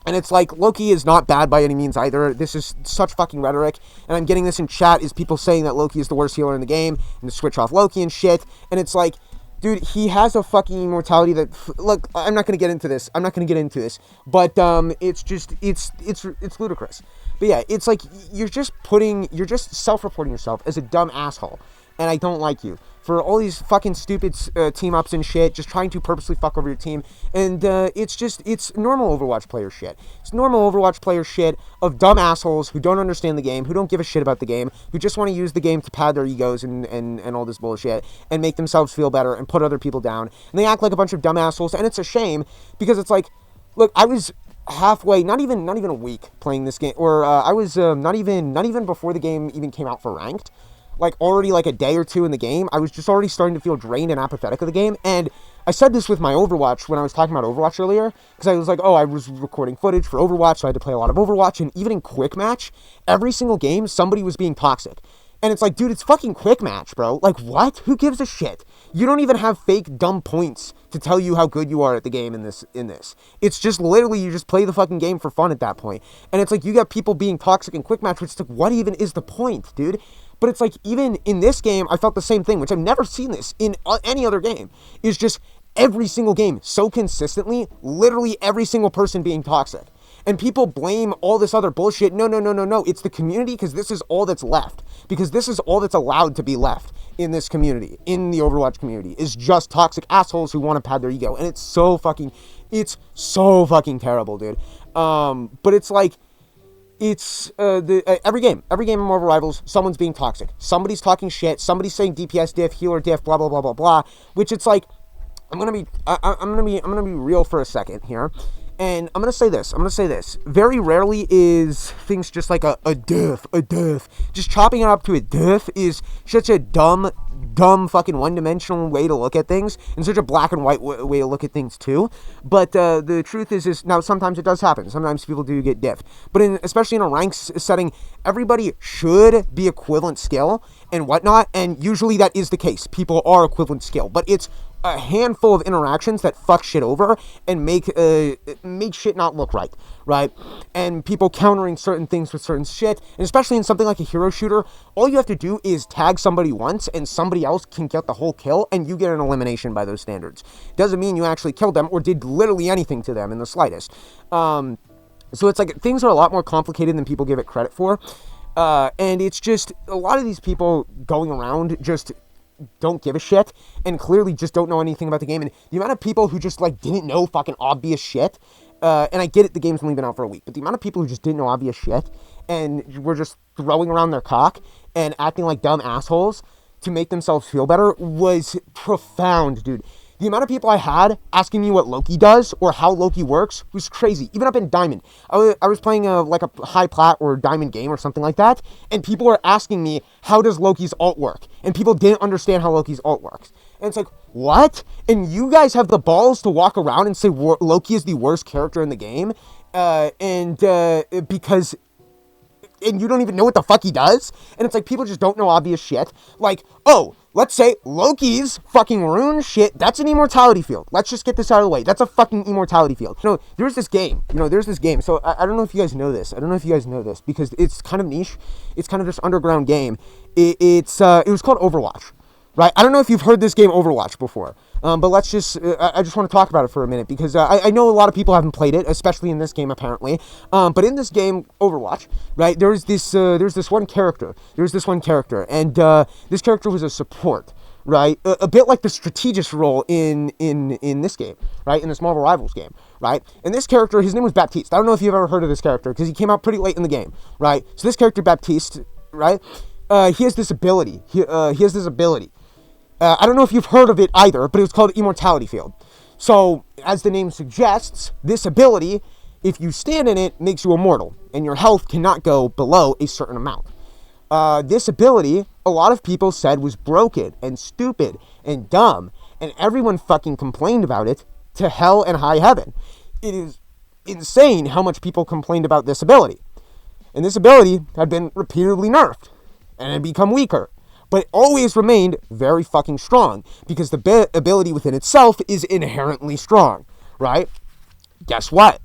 And it's like, Loki is not bad by any means either. This is such fucking rhetoric. And I'm getting this in chat, is people saying that Loki is the worst healer in the game and to switch off Loki and shit. And it's like, dude, he has a fucking immortality that, look, I'm not going to get into this. But it's just, it's ludicrous. But yeah, it's like, you're just self-reporting yourself as a dumb asshole. And I don't like you for all these fucking stupid team-ups and shit, just trying to purposely fuck over your team. And it's normal Overwatch player shit. It's normal Overwatch player shit of dumb assholes who don't understand the game, who don't give a shit about the game, who just want to use the game to pad their egos and all this bullshit and make themselves feel better and put other people down. And they act like a bunch of dumb assholes, and it's a shame because it's like, look, I was halfway, not even a week playing this game, or I was not even before the game even came out for ranked. Like, already, like, a day or two in the game, I was just already starting to feel drained and apathetic of the game, and I said this with my Overwatch when I was talking about Overwatch earlier, because I was like, oh, I was recording footage for Overwatch, so I had to play a lot of Overwatch, and even in Quick Match, every single game, somebody was being toxic. And it's like, dude, it's fucking Quick Match, bro. Like, what? Who gives a shit? You don't even have fake dumb points to tell you how good you are at the game in this. It's just literally, you just play the fucking game for fun at that point. And it's like, you got people being toxic in Quick Match, which is like, what even is the point, dude? But it's like, even in this game, I felt the same thing, which I've never seen this in any other game, is just every single game so consistently, literally every single person being toxic. And people blame all this other bullshit. No. It's the community, because this is all that's left. Because this is all that's allowed to be left in this community, in the Overwatch community, is just toxic assholes who want to pad their ego. And it's so fucking terrible, dude. But it's like, it's every game in Marvel Rivals, someone's being toxic. Somebody's talking shit. Somebody's saying DPS diff, healer diff, blah blah blah blah blah. Which it's like, I'm gonna be real for a second here, and I'm gonna say this. Very rarely is things just like a diff. Just chopping it up to a diff is such a dumb fucking one-dimensional way to look at things, and such a black and white way to look at things too. But the truth is now sometimes it does happen. Sometimes people do get diffed. But especially in a ranks setting, everybody should be equivalent skill and whatnot, and usually that is the case. People are equivalent skill, but it's a handful of interactions that fuck shit over and make shit not look right? And people countering certain things with certain shit, and especially in something like a hero shooter, all you have to do is tag somebody once and somebody else can get the whole kill and you get an elimination by those standards. Doesn't mean you actually killed them or did literally anything to them in the slightest. So it's like, things are a lot more complicated than people give it credit for. And it's just, a lot of these people going around just don't give a shit and clearly just don't know anything about the game. And the amount of people who just like didn't know fucking obvious shit, and I get it, the game's only been out for a week, but the amount of people who just didn't know obvious shit and were just throwing around their cock and acting like dumb assholes to make themselves feel better was profound, dude. The amount of people I had asking me what Loki does or how Loki works was crazy. Even up in Diamond. I was playing a high plat or Diamond game or something like that, and people were asking me, how does Loki's ult work? And people didn't understand how Loki's ult works. And it's like, what? And you guys have the balls to walk around and say Loki is the worst character in the game? Because... And you don't even know what the fuck he does? And it's like, people just don't know obvious shit. Like, oh, let's say Loki's fucking rune shit, that's an immortality field. Let's just get this out of the way. That's a fucking immortality field. There's this game. So I don't know if you guys know this. Because it's kind of niche. It's kind of this underground game. It was called Overwatch. Right? I don't know if you've heard this game Overwatch before, but let's just, I just want to talk about it for a minute, because I know a lot of people haven't played it, especially in this game apparently, but in this game, Overwatch, right, there's this one character, and this character was a support, right, a bit like the strategist role in this game, right, in this Marvel Rivals game, right, and this character, his name was Baptiste. I don't know if you've ever heard of this character, because he came out pretty late in the game, right, so this character, Baptiste, right, he has this ability, I don't know if you've heard of it either, but it was called Immortality Field. So, as the name suggests, this ability if you stand in it, makes you immortal, and your health cannot go below a certain amount. This ability, a lot of people said was broken and stupid and dumb, and everyone fucking complained about it to hell and high heaven. It is insane how much people complained about this ability. And this ability had been repeatedly nerfed and had become weaker, but it always remained very fucking strong because the ability within itself is inherently strong, right? Guess what?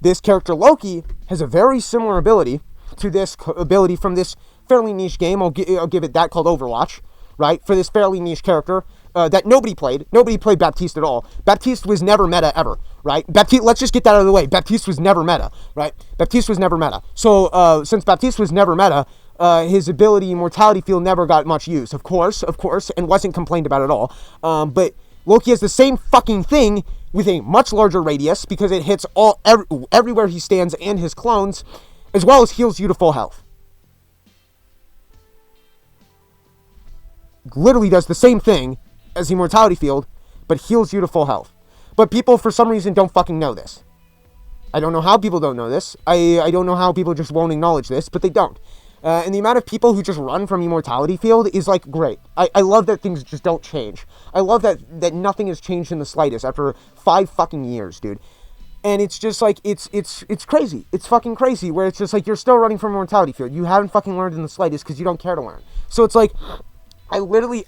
This character Loki has a very similar ability to this ability from this fairly niche game. I'll give it that, called Overwatch, right? For this fairly niche character that nobody played. Nobody played Baptiste at all. Baptiste was never meta ever, right? Let's just get that out of the way. Baptiste was never meta, right? Baptiste was never meta. So since Baptiste was never meta, his ability, Immortality Field, never got much use, of course, and wasn't complained about at all. But Loki has the same fucking thing with a much larger radius because it hits everywhere he stands and his clones, as well as heals you to full health. Literally does the same thing as the Immortality Field, but heals you to full health. But people, for some reason, don't fucking know this. I don't know how people don't know this. I don't know how people just won't acknowledge this, but they don't. And the amount of people who just run from Immortality Field is, like, great. I love that things just don't change. I love that nothing has changed in the slightest after 5 fucking years, dude. And it's just, like, it's crazy. It's fucking crazy, where it's just, like, you're still running from Immortality Field. You haven't fucking learned in the slightest because you don't care to learn. So it's, like, I literally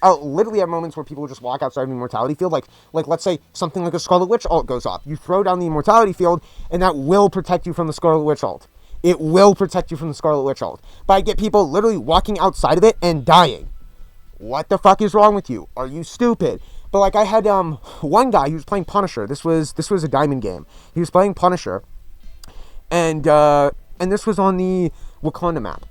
have moments where people just walk outside of the Immortality Field, like let's say something like a Scarlet Witch ult goes off. You throw down the Immortality Field, and that will protect you from the Scarlet Witch ult. It will protect you from the Scarlet Witch ult. But I get people literally walking outside of it and dying. What the fuck is wrong with you? Are you stupid? But like I had one guy who was playing Punisher. This was a diamond game. He was playing Punisher, and this was on the Wakanda map.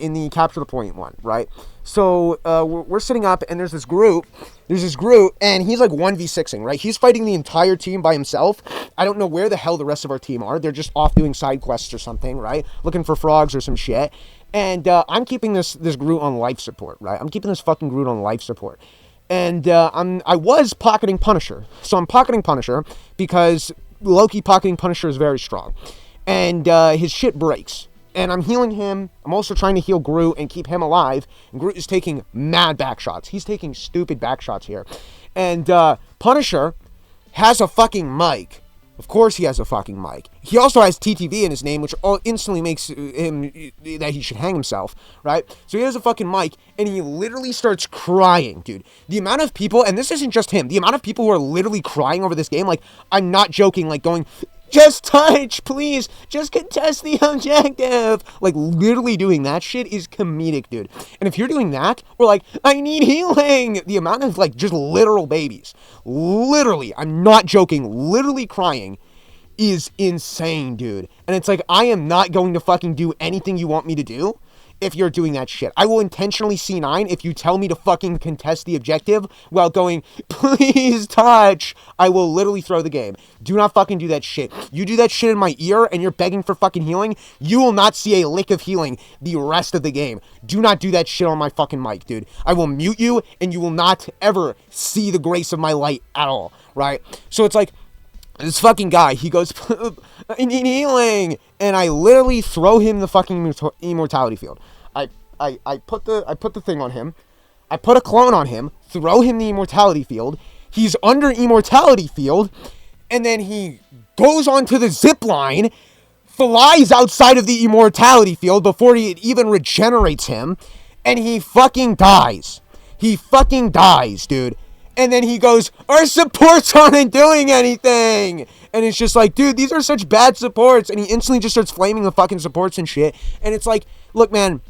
In the Capture the Point one, right? So we're sitting up, and there's this group, and he's like 1v6ing, right? He's fighting the entire team by himself. I don't know where the hell the rest of our team are. They're just off doing side quests or something, right? Looking for frogs or some shit. And I'm keeping this Groot on life support, right? I'm keeping this fucking Groot on life support. And I was pocketing Punisher. So I'm pocketing Punisher because Loki pocketing Punisher is very strong. And his shit breaks. And I'm healing him. I'm also trying to heal Groot and keep him alive. And Groot is taking mad back shots. He's taking stupid back shots here. And Punisher has a fucking mic. Of course he has a fucking mic. He also has TTV in his name, which instantly makes him that he should hang himself, right? So he has a fucking mic, and he literally starts crying, dude. The amount of people, and this isn't just him, the amount of people who are literally crying over this game, like, I'm not joking, like going, just touch, please, just contest the objective. Like, literally doing that shit is comedic, dude. And if you're doing that, or like, I need healing, the amount of, like, just literal babies, literally, I'm not joking, literally crying is insane, dude. And it's like, I am not going to fucking do anything you want me to do if you're doing that shit. I will intentionally C9 if you tell me to fucking contest the objective while going, please touch. I will literally throw the game. Do not fucking do that shit. You do that shit in my ear and you're begging for fucking healing, you will not see a lick of healing the rest of the game. Do not do that shit on my fucking mic, dude. I will mute you and you will not ever see the grace of my light at all, right? So it's like, this fucking guy, he goes, I need healing, and I literally throw him the fucking Immortality Field. I put the thing on him, I put a clone on him, throw him the Immortality Field, he's under Immortality Field, and then he goes onto the zip line, flies outside of the Immortality Field before it even regenerates him, and he fucking dies. He fucking dies, dude. And then he goes, our supports aren't doing anything. And it's just like, dude, these are such bad supports. And he instantly just starts flaming the fucking supports and shit. And it's like, look, man,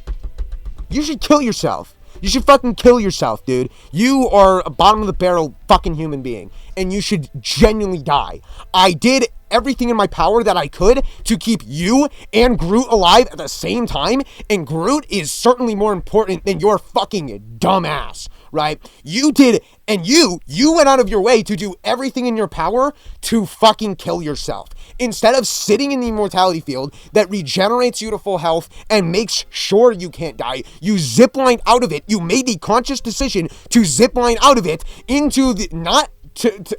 you should kill yourself. You should fucking kill yourself, dude. You are a bottom of the barrel fucking human being. And you should genuinely die. I did everything in my power that I could to keep you and Groot alive at the same time. And Groot is certainly more important than your fucking dumbass, right? You did, and you went out of your way to do everything in your power to fucking kill yourself. Instead of sitting in the Immortality Field that regenerates you to full health and makes sure you can't die, you ziplined out of it. You made the conscious decision to zipline out of it into the, not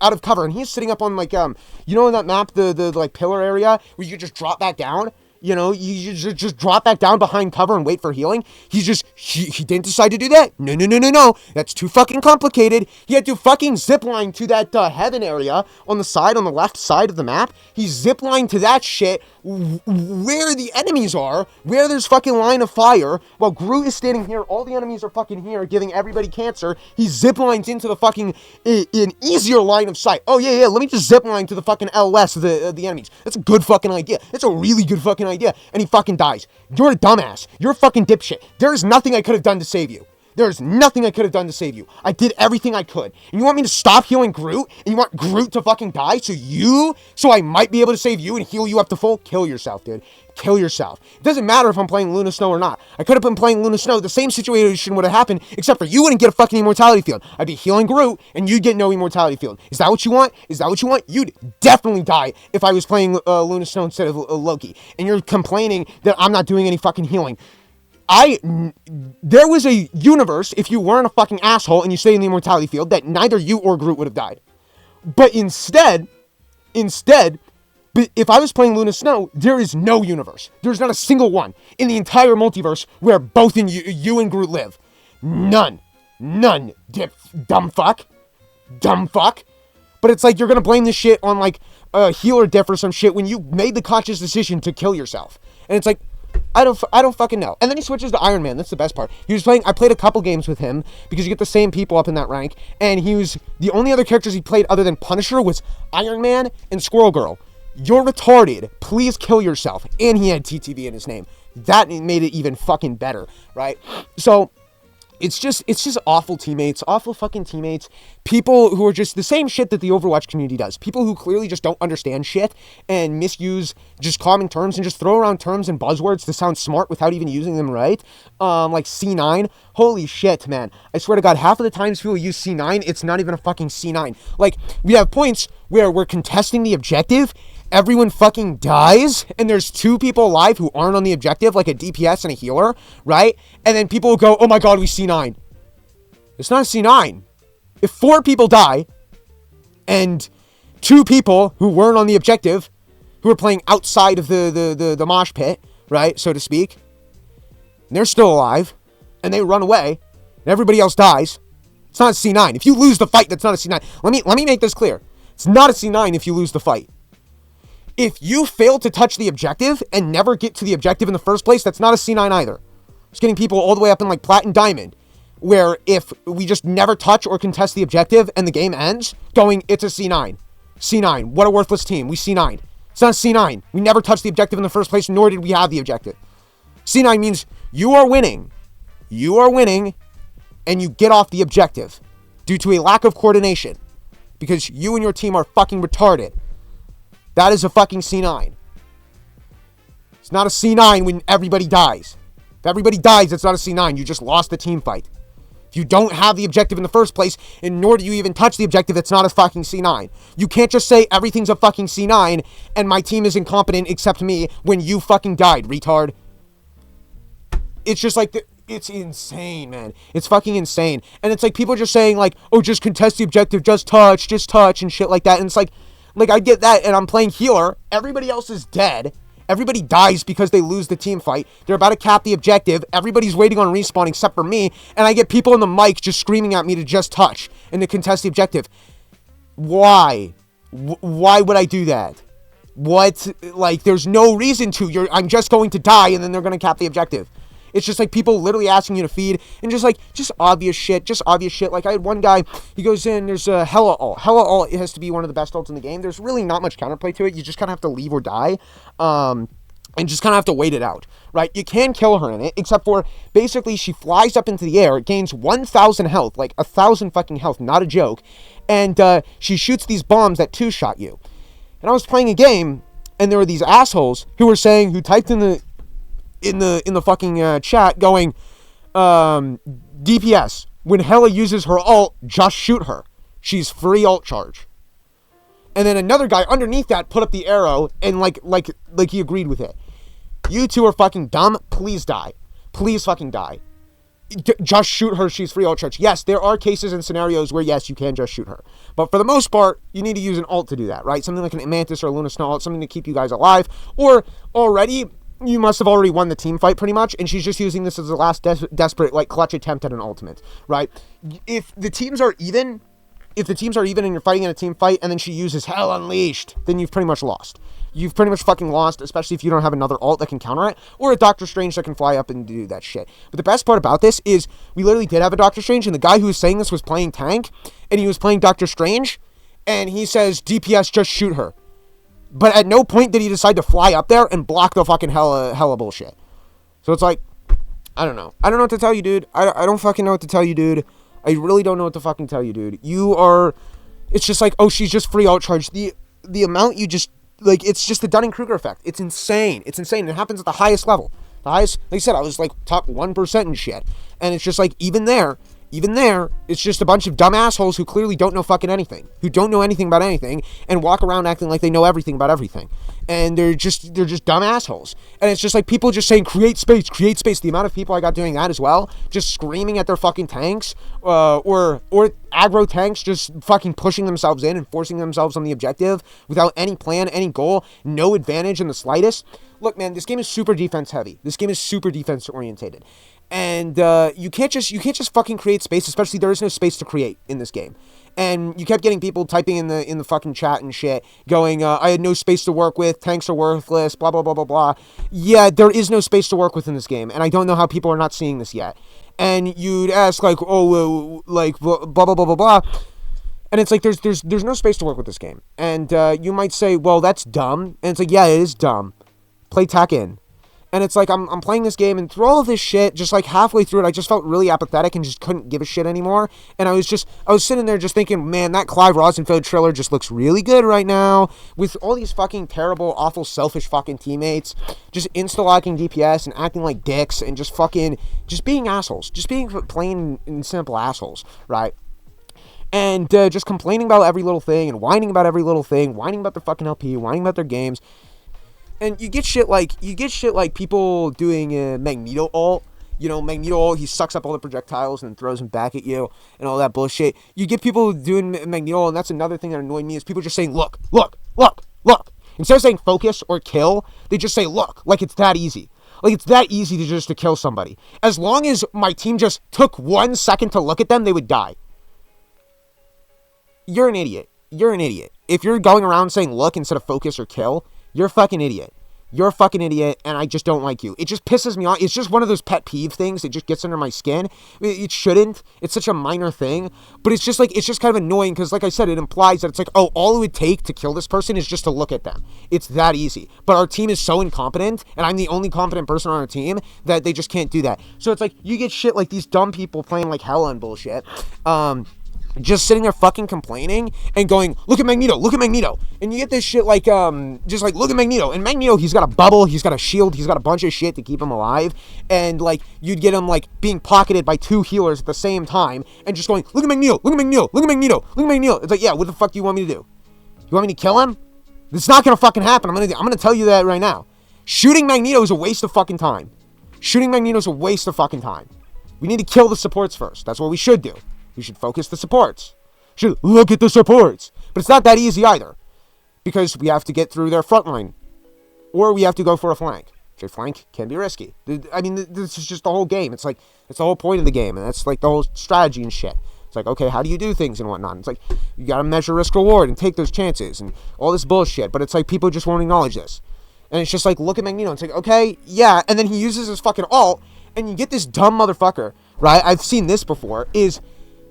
out of cover, and he's sitting up on like you know in that map the like pillar area where you just drop back down. You know, you just drop back down behind cover and wait for healing. He didn't decide to do that. No. That's too fucking complicated. He had to fucking zipline to that heaven area on the left side of the map. He ziplined to that shit where the enemies are, where there's fucking line of fire, while Groot is standing here. All the enemies are fucking here, giving everybody cancer. He ziplines into the fucking an easier line of sight. Oh yeah, let me just zipline to the fucking LS of the enemies. That's a good fucking idea. That's a really good fucking idea. And he fucking dies. You're a dumbass. You're a fucking dipshit. There's nothing I could have done to save you. There's nothing I could have done to save you. I did everything I could. And you want me to stop healing Groot? And you want Groot to fucking die so I might be able to save you and heal you up to full? Kill yourself, dude. Kill yourself. It doesn't matter if I'm playing Luna Snow or not. I could have been playing Luna Snow. The same situation would have happened, except for you wouldn't get a fucking immortality field. I'd be healing Groot, and you'd get no immortality field. Is that what you want? You'd definitely die if I was playing Luna Snow instead of Loki. And you're complaining that I'm not doing any fucking healing. There was a universe, if you weren't a fucking asshole and you stayed in the immortality field, that neither you or Groot would have died. But instead, if I was playing Luna Snow, there is no universe. There's not a single one in the entire multiverse where both you and Groot live. None. Dumb fuck. But it's like you're gonna blame this shit on like a healer diff or some shit when you made the conscious decision to kill yourself. And it's like, I don't fucking know. And then he switches to Iron Man. That's the best part. I played a couple games with him because you get the same people up in that rank. And the only other characters he played other than Punisher was Iron Man and Squirrel Girl. You're retarded. Please kill yourself. And he had TTV in his name. That made it even fucking better, right? So it's just awful teammates, awful fucking teammates. People who are just the same shit that the Overwatch community does. People who clearly just don't understand shit and misuse just common terms and just throw around terms and buzzwords to sound smart without even using them right. Like C9. Holy shit, man. I swear to God, half of the times people use C9, it's not even a fucking C9. Like, we have points where we're contesting the objective, everyone fucking dies, and there's 2 people alive who aren't on the objective, like a DPS and a healer, right? And then people will go, oh my God, we C9. It's not a C9. If 4 people die, and 2 people who weren't on the objective, who are playing outside of the mosh pit, right, so to speak, and they're still alive, and they run away, and everybody else dies, it's not a C9. If you lose the fight, that's not a C9. Let me make this clear. It's not a C9 if you lose the fight. If you fail to touch the objective and never get to the objective in the first place, that's not a C9 either. It's getting people all the way up in like Plat and Diamond, where if we just never touch or contest the objective and the game ends, it's a C9. C9, what a worthless team. We C9. It's not a C9. We never touched the objective in the first place, nor did we have the objective. C9 means you are winning. You are winning, and you get off the objective due to a lack of coordination because you and your team are fucking retarded. That is a fucking C9. It's not a C9 when everybody dies. If everybody dies, it's not a C9. You just lost the team fight. If you don't have the objective in the first place, and nor do you even touch the objective, it's not a fucking C9. You can't just say everything's a fucking C9 and my team is incompetent except me when you fucking died, retard. It's just like, it's insane, man. It's fucking insane. And it's like people just saying like, oh, just contest the objective, just touch, and shit like that. And it's like I get that, and I'm playing healer. Everybody else is dead. Everybody dies because they lose the team fight. They're about to cap the objective. Everybody's waiting on respawn except for me. And I get people on the mic just screaming at me to just touch and to contest the objective. Why? Why would I do that? What? Like, there's no reason to. I'm just going to die, and then they're going to cap the objective. It's just like people literally asking you to feed and just obvious shit. Like I had one guy, he goes in, there's a Hella ult. Hella ult has to be one of the best ults in the game. There's really not much counterplay to it. You just kind of have to leave or die. And just kind of have to wait it out, right? You can kill her in it, except for basically she flies up into the air, gains 1,000 health, like 1,000 fucking health, not a joke. And she shoots these bombs that two-shot you. And I was playing a game, and there were these assholes who typed in the fucking chat going, DPS, when Hella uses her ult, just shoot her. She's free ult charge. And then another guy underneath that put up the arrow and like he agreed with it. You two are fucking dumb. Please die. Please fucking die. just shoot her, she's free ult charge. Yes, there are cases and scenarios where, yes, you can just shoot her. But for the most part, you need to use an ult to do that, right? Something like an Mantis or a Luna Snow ult, something to keep you guys alive. Or already, you must have already won the team fight pretty much, and she's just using this as the last desperate, like, clutch attempt at an ultimate, right? If the teams are even and you're fighting in a team fight and then she uses Hell Unleashed, then you've pretty much lost. You've pretty much fucking lost, especially if you don't have another ult that can counter it, or a Doctor Strange that can fly up and do that shit. But the best part about this is we literally did have a Doctor Strange, and the guy who was saying this was playing tank, and he was playing Doctor Strange, and he says, DPS, just shoot her. But at no point did he decide to fly up there and block the fucking hella bullshit. So it's like, I don't know. I don't know what to tell you, dude. I don't fucking know what to tell you, dude. I really don't know what to fucking tell you, dude. It's just like, oh, she's just free ult charge. The amount you just, like, it's just the Dunning-Kruger effect. It's insane. It's insane. It happens at the highest level. The highest, like I said, I was like top 1% and shit. And it's just like, even there, it's just a bunch of dumb assholes who clearly don't know fucking anything, who don't know anything about anything, and walk around acting like they know everything about everything. And they're just dumb assholes. And it's just like people just saying, create space. The amount of people I got doing that as well, just screaming at their fucking tanks, or aggro tanks just fucking pushing themselves in and forcing themselves on the objective without any plan, any goal, no advantage in the slightest. Look, man, this game is super defense heavy. This game is super defense orientated. And you can't just fucking create space, especially there is no space to create in this game. And you kept getting people typing in the fucking chat and shit, going, I had no space to work with, tanks are worthless, blah, blah, blah, blah, blah. Yeah, there is no space to work with in this game, and I don't know how people are not seeing this yet. And you'd ask, like, oh, like, blah, blah, blah, blah, blah. And it's like, there's no space to work with this game. And you might say, well, that's dumb. And it's like, yeah, it is dumb. Play tekken. And it's like, I'm playing this game, and through all of this shit, just like halfway through it, I just felt really apathetic and just couldn't give a shit anymore. And I was sitting there just thinking, man, that Clive Rosenfeld trailer just looks really good right now, with all these fucking terrible, awful, selfish fucking teammates, just insta-locking DPS and acting like dicks, and just being assholes, just being plain and simple assholes, right? And just complaining about every little thing, and whining about every little thing, whining about their fucking LP, whining about their games. And you get shit like people doing Magneto ult. You know, Magneto ult, he sucks up all the projectiles and throws them back at you and all that bullshit. You get people doing Magneto ult, and that's another thing that annoyed me, is people just saying, look. Instead of saying focus or kill, they just say, look, like it's that easy. Like it's that easy to kill somebody. As long as my team just took 1 second to look at them, they would die. You're an idiot. If you're going around saying look instead of focus or kill, you're a fucking idiot. You're a fucking idiot, and I just don't like you. It just pisses me off. It's just one of those pet peeve things. It just gets under my skin. It shouldn't. It's such a minor thing. But it's just kind of annoying, because like I said, it implies that it's like, oh, all it would take to kill this person is just to look at them. It's that easy. But our team is so incompetent, and I'm the only competent person on our team, that they just can't do that. So it's like, you get shit like these dumb people playing like hell and bullshit. Just sitting there fucking complaining and going, look at Magneto. And you get this shit like, just like, look at Magneto. And Magneto, he's got a bubble, he's got a shield, he's got a bunch of shit to keep him alive. And like, you'd get him like being pocketed by 2 healers at the same time and just going, look at Magneto. It's like, yeah, what the fuck do you want me to do? You want me to kill him? It's not gonna fucking happen. I'm gonna tell you that right now. Shooting Magneto is a waste of fucking time. We need to kill the supports first. That's what we should do. We should focus the supports. We should look at the supports. But it's not that easy either, because we have to get through their front line, or we have to go for a flank. Which a flank can be risky. I mean, this is just the whole game. It's like, it's the whole point of the game, and that's like the whole strategy and shit. It's like, okay, how do you do things and whatnot? It's like, you gotta measure risk reward and take those chances and all this bullshit. But it's like, people just won't acknowledge this. And it's just like, look at Magneto. It's like, okay, yeah. And then he uses his fucking ult, and you get this dumb motherfucker, right? I've seen this before, is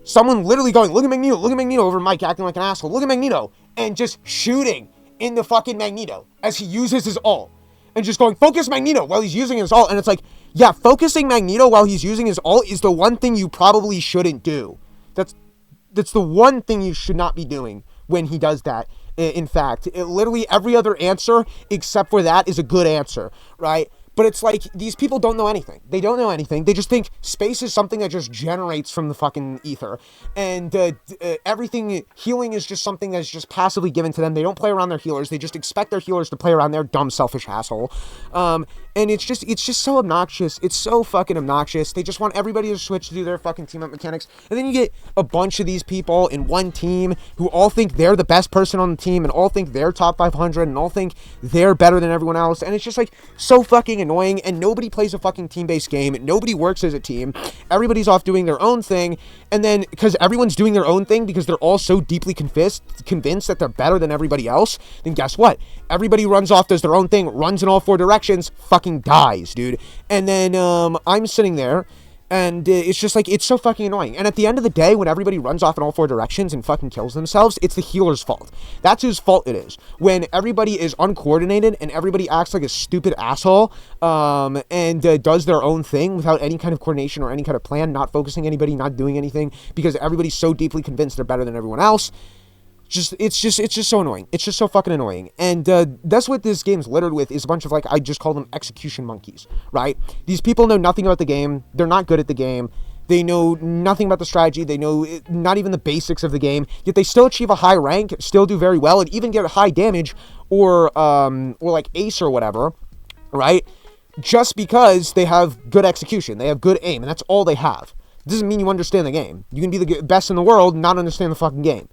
someone literally going, look at Magneto, over Mike acting like an asshole. Look at Magneto. And just shooting in the fucking Magneto as he uses his ult. And just going, focus Magneto while he's using his ult. And it's like, yeah, focusing Magneto while he's using his ult is the one thing you probably shouldn't do. That's the one thing you should not be doing when he does that. In fact, literally every other answer except for that is a good answer, right? But it's like, these people don't know anything. They don't know anything. They just think space is something that just generates from the fucking ether. And everything, healing is just something that's just passively given to them. They don't play around their healers. They just expect their healers to play around their dumb, selfish asshole. And it's just so obnoxious. It's so fucking obnoxious. They just want everybody to switch to do their fucking team up mechanics. And then you get a bunch of these people in one team who all think they're the best person on the team and all think they're top 500 and all think they're better than everyone else. And it's just like so fucking annoying. And nobody plays a fucking team-based game. Nobody works as a team. Everybody's off doing their own thing. And then because everyone's doing their own thing because they're all so deeply convinced that they're better than everybody else, then guess what? Everybody runs off, does their own thing, runs in all four directions, fucking dies, dude. And then I'm sitting there, and it's just like, it's so fucking annoying. And at the end of the day, when everybody runs off in all four directions and fucking kills themselves, it's the healer's fault. That's whose fault it is. When everybody is uncoordinated and everybody acts like a stupid asshole and does their own thing without any kind of coordination or any kind of plan, not focusing anybody, not doing anything, because everybody's so deeply convinced they're better than everyone else. It's just so annoying. It's just so fucking annoying. And that's what this game's littered with, is a bunch of, like, I just call them execution monkeys, right? These people know nothing about the game. They're not good at the game. They know nothing about the strategy. They know not even the basics of the game. Yet they still achieve a high rank, still do very well, and even get high damage or like ace or whatever, right? Just because they have good execution. They have good aim, and that's all they have. It doesn't mean you understand the game. You can be the best in the world and not understand the fucking game.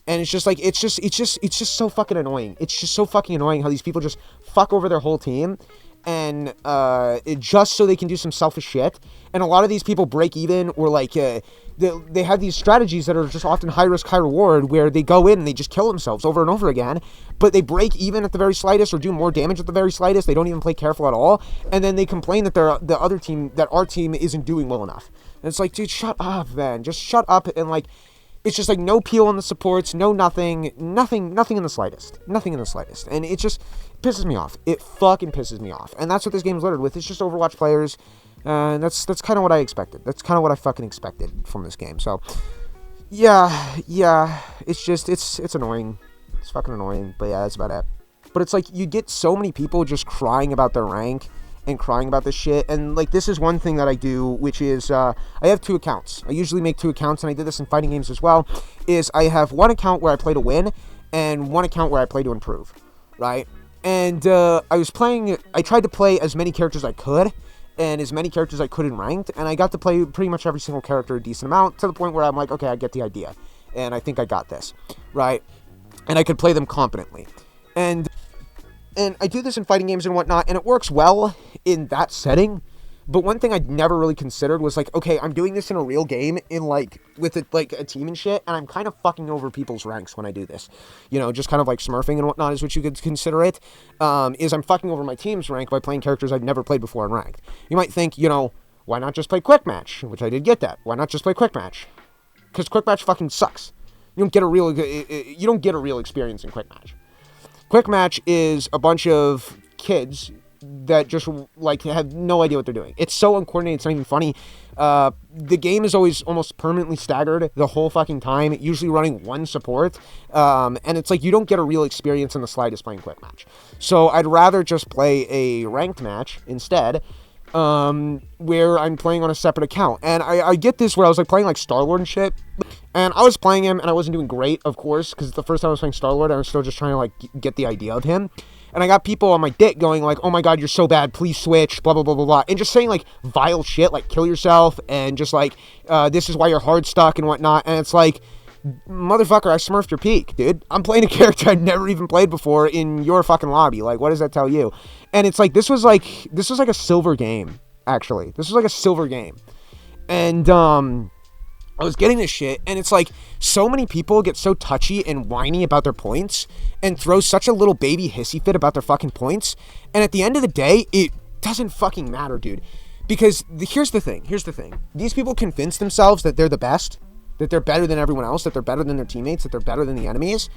And it's just like, it's just so fucking annoying. It's just so fucking annoying how these people just fuck over their whole team and just so they can do some selfish shit. And a lot of these people break even, or like they have these strategies that are just often high risk, high reward, where they go in and they just kill themselves over and over again, but they break even at the very slightest or do more damage at the very slightest. They don't even play careful at all. And then they complain that our team isn't doing well enough. And it's like, dude, shut up, man. Just shut up. And like, it's just like no peel on the supports, no nothing in the slightest. Nothing in the slightest. And it just pisses me off. It fucking pisses me off. And that's what this game is littered with. It's just Overwatch players. And that's kind of what I expected. That's kind of what I fucking expected from this game. So, yeah. It's just, it's annoying. It's fucking annoying. But yeah, that's about it. But it's like, you get so many people just crying about their rank and crying about this shit. And like, this is one thing that I do, which is I have 2 accounts. I usually make 2 accounts, and I did this in fighting games as well, is I have one account where I play to win and one account where I play to improve, right? And I tried to play as many characters as I could and as many characters as I could in ranked, and I got to play pretty much every single character a decent amount, to the point where I'm like, okay, I get the idea and I think I got this, right? And I could play them competently. And I do this in fighting games and whatnot, and it works well in that setting. But one thing I'd never really considered was like, okay, I'm doing this in a real game, in like, with a team and shit, and I'm kind of fucking over people's ranks when I do this. You know, just kind of like smurfing and whatnot is what you could consider it. Is I'm fucking over my team's rank by playing characters I'd never played before in ranked. You might think, you know, why not just play quick match? Which I did get that. Why not just play quick match? Because quick match fucking sucks. You don't get a real experience in quick match. Quick match is a bunch of kids that just like have no idea what they're doing. It's so uncoordinated, it's not even funny. The game is always almost permanently staggered the whole fucking time, usually running one support. And it's like, you don't get a real experience in the slightest playing quick match. So I'd rather just play a ranked match instead, where I'm playing on a separate account. And I get this where I was like playing like Star-Lord and shit, and I was playing him and I wasn't doing great, of course, because it's the first time I was playing Star-Lord. I was still just trying to like get the idea of him. And I got people on my dick going like, oh my god, you're so bad, please switch, blah blah blah blah blah, and just saying like vile shit like kill yourself, and just like this is why you're hard stuck and whatnot. And it's like, motherfucker, I smurfed your peak, dude. I'm playing a character I'd never even played before in your fucking lobby. Like, what does that tell you? And it's like, this was like a silver game, actually. This was like a silver game. And I was getting this shit, and it's like, so many people get so touchy and whiny about their points and throw such a little baby hissy fit about their fucking points. And at the end of the day, it doesn't fucking matter, dude. Because here's the thing. These people convince themselves that they're the best, that they're better than everyone else, that they're better than their teammates, that they're better than the enemies.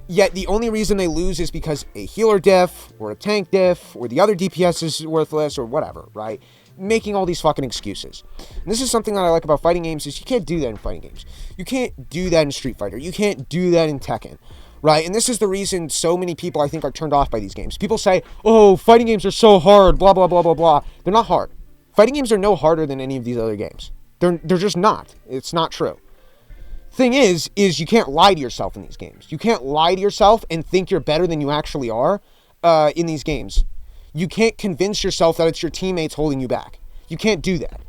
Yet the only reason they lose is because a healer diff, or a tank diff, or the other DPS is worthless, or whatever, right? Making all these fucking excuses. And this is something that I like about fighting games, is you can't do that in fighting games. You can't do that in Street Fighter. You can't do that in Tekken, right? And this is the reason so many people, I think, are turned off by these games. People say, oh, fighting games are so hard, blah, blah, blah, blah, blah. They're not hard. Fighting games are no harder than any of these other games. They're just not. It's not true. Thing is you can't lie to yourself in these games. You can't lie to yourself and think you're better than you actually are in these games. You can't convince yourself that it's your teammates holding you back. You can't do that.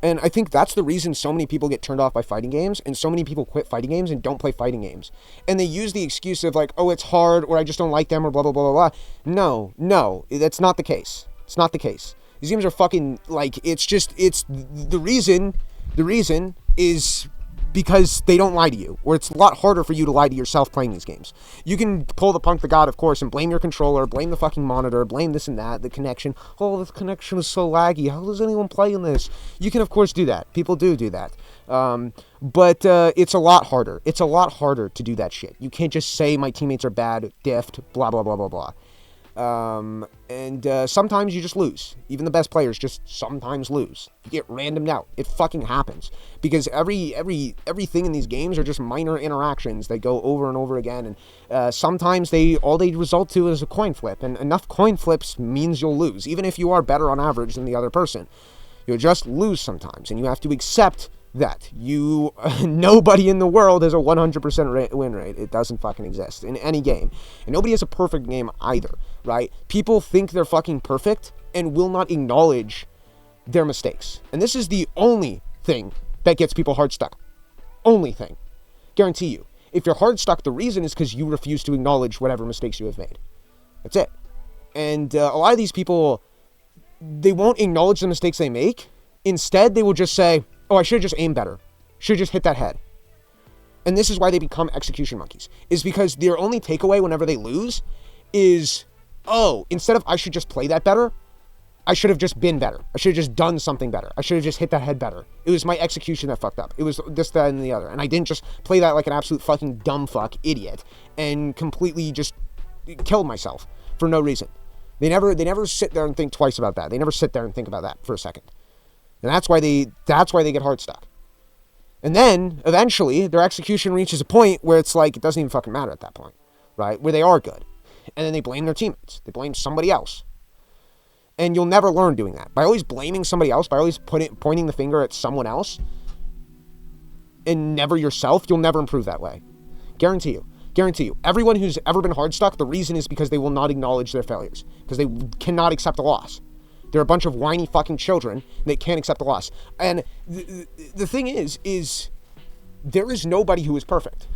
And I think that's the reason so many people get turned off by fighting games, and so many people quit fighting games and don't play fighting games. And they use the excuse of like, oh, it's hard, or I just don't like them, or blah, blah, blah, blah, blah. No, that's not the case. It's not the case. These games are fucking, like, it's the reason is because they don't lie to you, or it's a lot harder for you to lie to yourself playing these games. You can pull the Punk the God, of course, and blame your controller, blame the fucking monitor, blame this and that, the connection. Oh, this connection is so laggy. How does anyone play in this? You can, of course, do that. People do that. But it's a lot harder. It's a lot harder to do that shit. You can't just say my teammates are bad, diffed, blah, blah, blah, blah, blah. And sometimes you just lose. Even the best players just sometimes lose. You get randomed out. It fucking happens. Because everything in these games are just minor interactions that go over and over again. And sometimes all they result to is a coin flip. And enough coin flips means you'll lose. Even if you are better on average than the other person. You'll just lose sometimes. And you have to accept that nobody in the world has a 100% win rate. It doesn't fucking exist in any game. And nobody has a perfect game either, right? People think they're fucking perfect and will not acknowledge their mistakes. And this is the only thing that gets people hard stuck. Only thing. Guarantee you. If you're hard stuck, the reason is because you refuse to acknowledge whatever mistakes you have made. That's it. And a lot of these people, they won't acknowledge the mistakes they make. Instead, they will just say, oh, I should have just aimed better. Should have just hit that head. And this is why they become execution monkeys. Is because their only takeaway whenever they lose is, oh, instead of I should just play that better, I should have just been better. I should have just done something better. I should have just hit that head better. It was my execution that fucked up. It was this, that, and the other. And I didn't just play that like an absolute fucking dumb fuck idiot and completely just killed myself for no reason. They never sit there and think twice about that. They never sit there and think about that for a second. And that's why they get hard stuck. And then, eventually, their execution reaches a point where it's like, it doesn't even fucking matter at that point, right? Where they are good. And then they blame their teammates. They blame somebody else. And you'll never learn doing that. By always blaming somebody else, by always pointing the finger at someone else, and never yourself, you'll never improve that way. Guarantee you. Guarantee you. Everyone who's ever been hard stuck, the reason is because they will not acknowledge their failures. Because they cannot accept a loss. They're a bunch of whiny fucking children that can't accept a loss. And the thing is there is nobody who is perfect.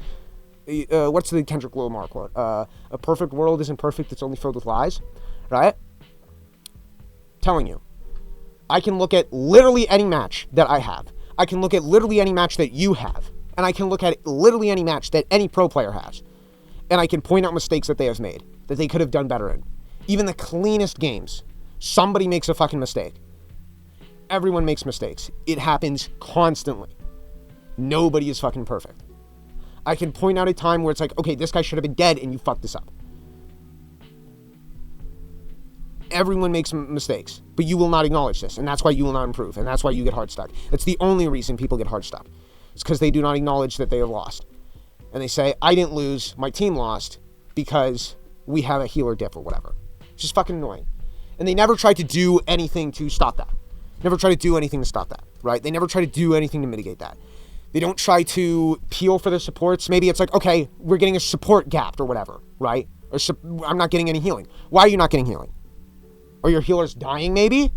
What's the Kendrick Lamar quote? A perfect world isn't perfect, it's only filled with lies. Right? Telling you. I can look at literally any match that I have. I can look at literally any match that you have. And I can look at literally any match that any pro player has. And I can point out mistakes that they have made, that they could have done better in. Even the cleanest games. Somebody makes a fucking mistake. Everyone makes mistakes. It happens constantly. Nobody is fucking perfect. I can point out a time where it's like, okay, this guy should have been dead and you fucked this up. Everyone makes mistakes, but you will not acknowledge this, and that's why you will not improve, and that's why you get hard stuck. That's the only reason people get hard stuck. It's because they do not acknowledge that they have lost. And they say, I didn't lose, my team lost, because we have a healer dip or whatever. It's just fucking annoying. And they never try to do anything to stop that. Never try to do anything to stop that, right? They never try to do anything to mitigate that. They don't try to peel for their supports. Maybe it's like, okay, we're getting a support gapped or whatever, right? Or I'm not getting any healing. Why are you not getting healing? Are your healers dying maybe?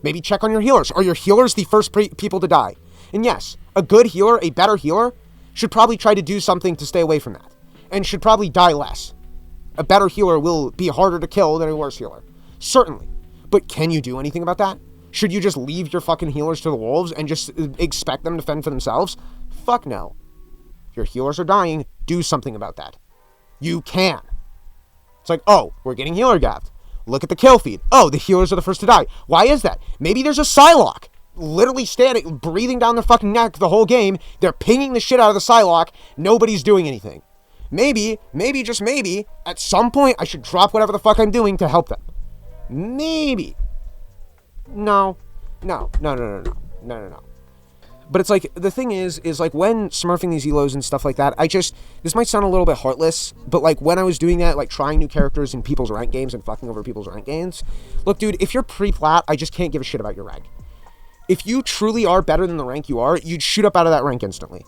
Maybe check on your healers. Are your healers the first people to die? And yes, a good healer, a better healer, should probably try to do something to stay away from that. And should probably die less. A better healer will be harder to kill than a worse healer. Certainly. But can you do anything about that? Should you just leave your fucking healers to the wolves and just expect them to fend for themselves? Fuck no. If your healers are dying, do something about that. You can. It's like, oh, we're getting healer gapped. Look at the kill feed. Oh, the healers are the first to die. Why is that? Maybe there's a Psylocke literally standing, breathing down their fucking neck the whole game. They're pinging the shit out of the Psylocke. Nobody's doing anything. Maybe, just maybe, at some point I should drop whatever the fuck I'm doing to help them. Maybe. No. But it's like, the thing is like when smurfing these elos and stuff like that, this might sound a little bit heartless, but like when I was doing that, like trying new characters in people's rank games and fucking over people's rank games, look dude, if you're pre-plat, I just can't give a shit about your rank. If you truly are better than the rank you are, you'd shoot up out of that rank instantly.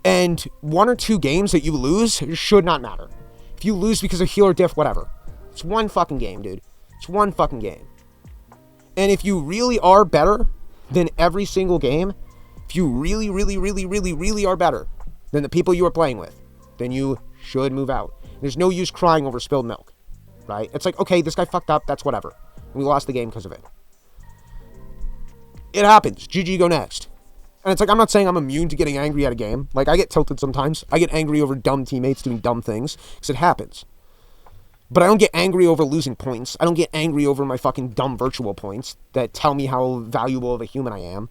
And 1 or 2 games that you lose should not matter. If you lose because of healer diff, whatever. It's one fucking game, dude. It's one fucking game. And if you really are better than every single game, if you really, really, really, really, really are better than the people you are playing with, then you should move out. There's no use crying over spilled milk, right? It's like, okay, this guy fucked up, that's whatever. We lost the game because of it. It happens. GG, go next. And it's like, I'm not saying I'm immune to getting angry at a game. Like, I get tilted sometimes. I get angry over dumb teammates doing dumb things, because it happens. But I don't get angry over losing points. I don't get angry over my fucking dumb virtual points that tell me how valuable of a human I am.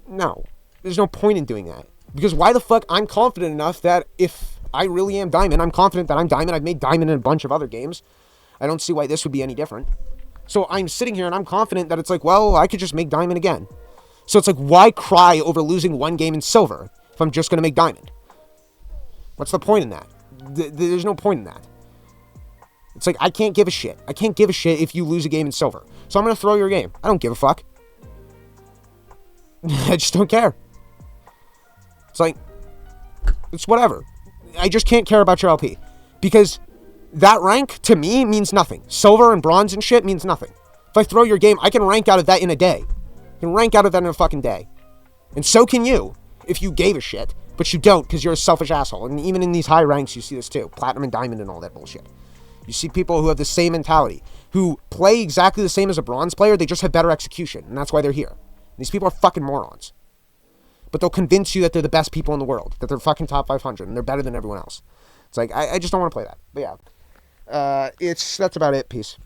No. There's no point in doing that. Because why the fuck? I'm confident enough that if I really am Diamond, I'm confident that I'm Diamond. I've made Diamond in a bunch of other games. I don't see why this would be any different. So I'm sitting here and I'm confident that it's like, well, I could just make Diamond again. So it's like, why cry over losing one game in Silver if I'm just going to make Diamond? What's the point in that? There's no point in that. It's like, I can't give a shit. I can't give a shit if you lose a game in Silver. So I'm going to throw your game. I don't give a fuck. I just don't care. It's like, it's whatever. I just can't care about your LP. Because that rank, to me, means nothing. Silver and bronze and shit means nothing. If I throw your game, I can rank out of that in a day. I can rank out of that in a fucking day. And so can you, if you gave a shit. But you don't, because you're a selfish asshole. And even in these high ranks, you see this too. Platinum and Diamond and all that bullshit. You see people who have the same mentality, who play exactly the same as a bronze player, they just have better execution, and that's why they're here. These people are fucking morons. But they'll convince you that they're the best people in the world, that they're fucking top 500, and they're better than everyone else. It's like, I just don't want to play that. But yeah, that's about it. Peace.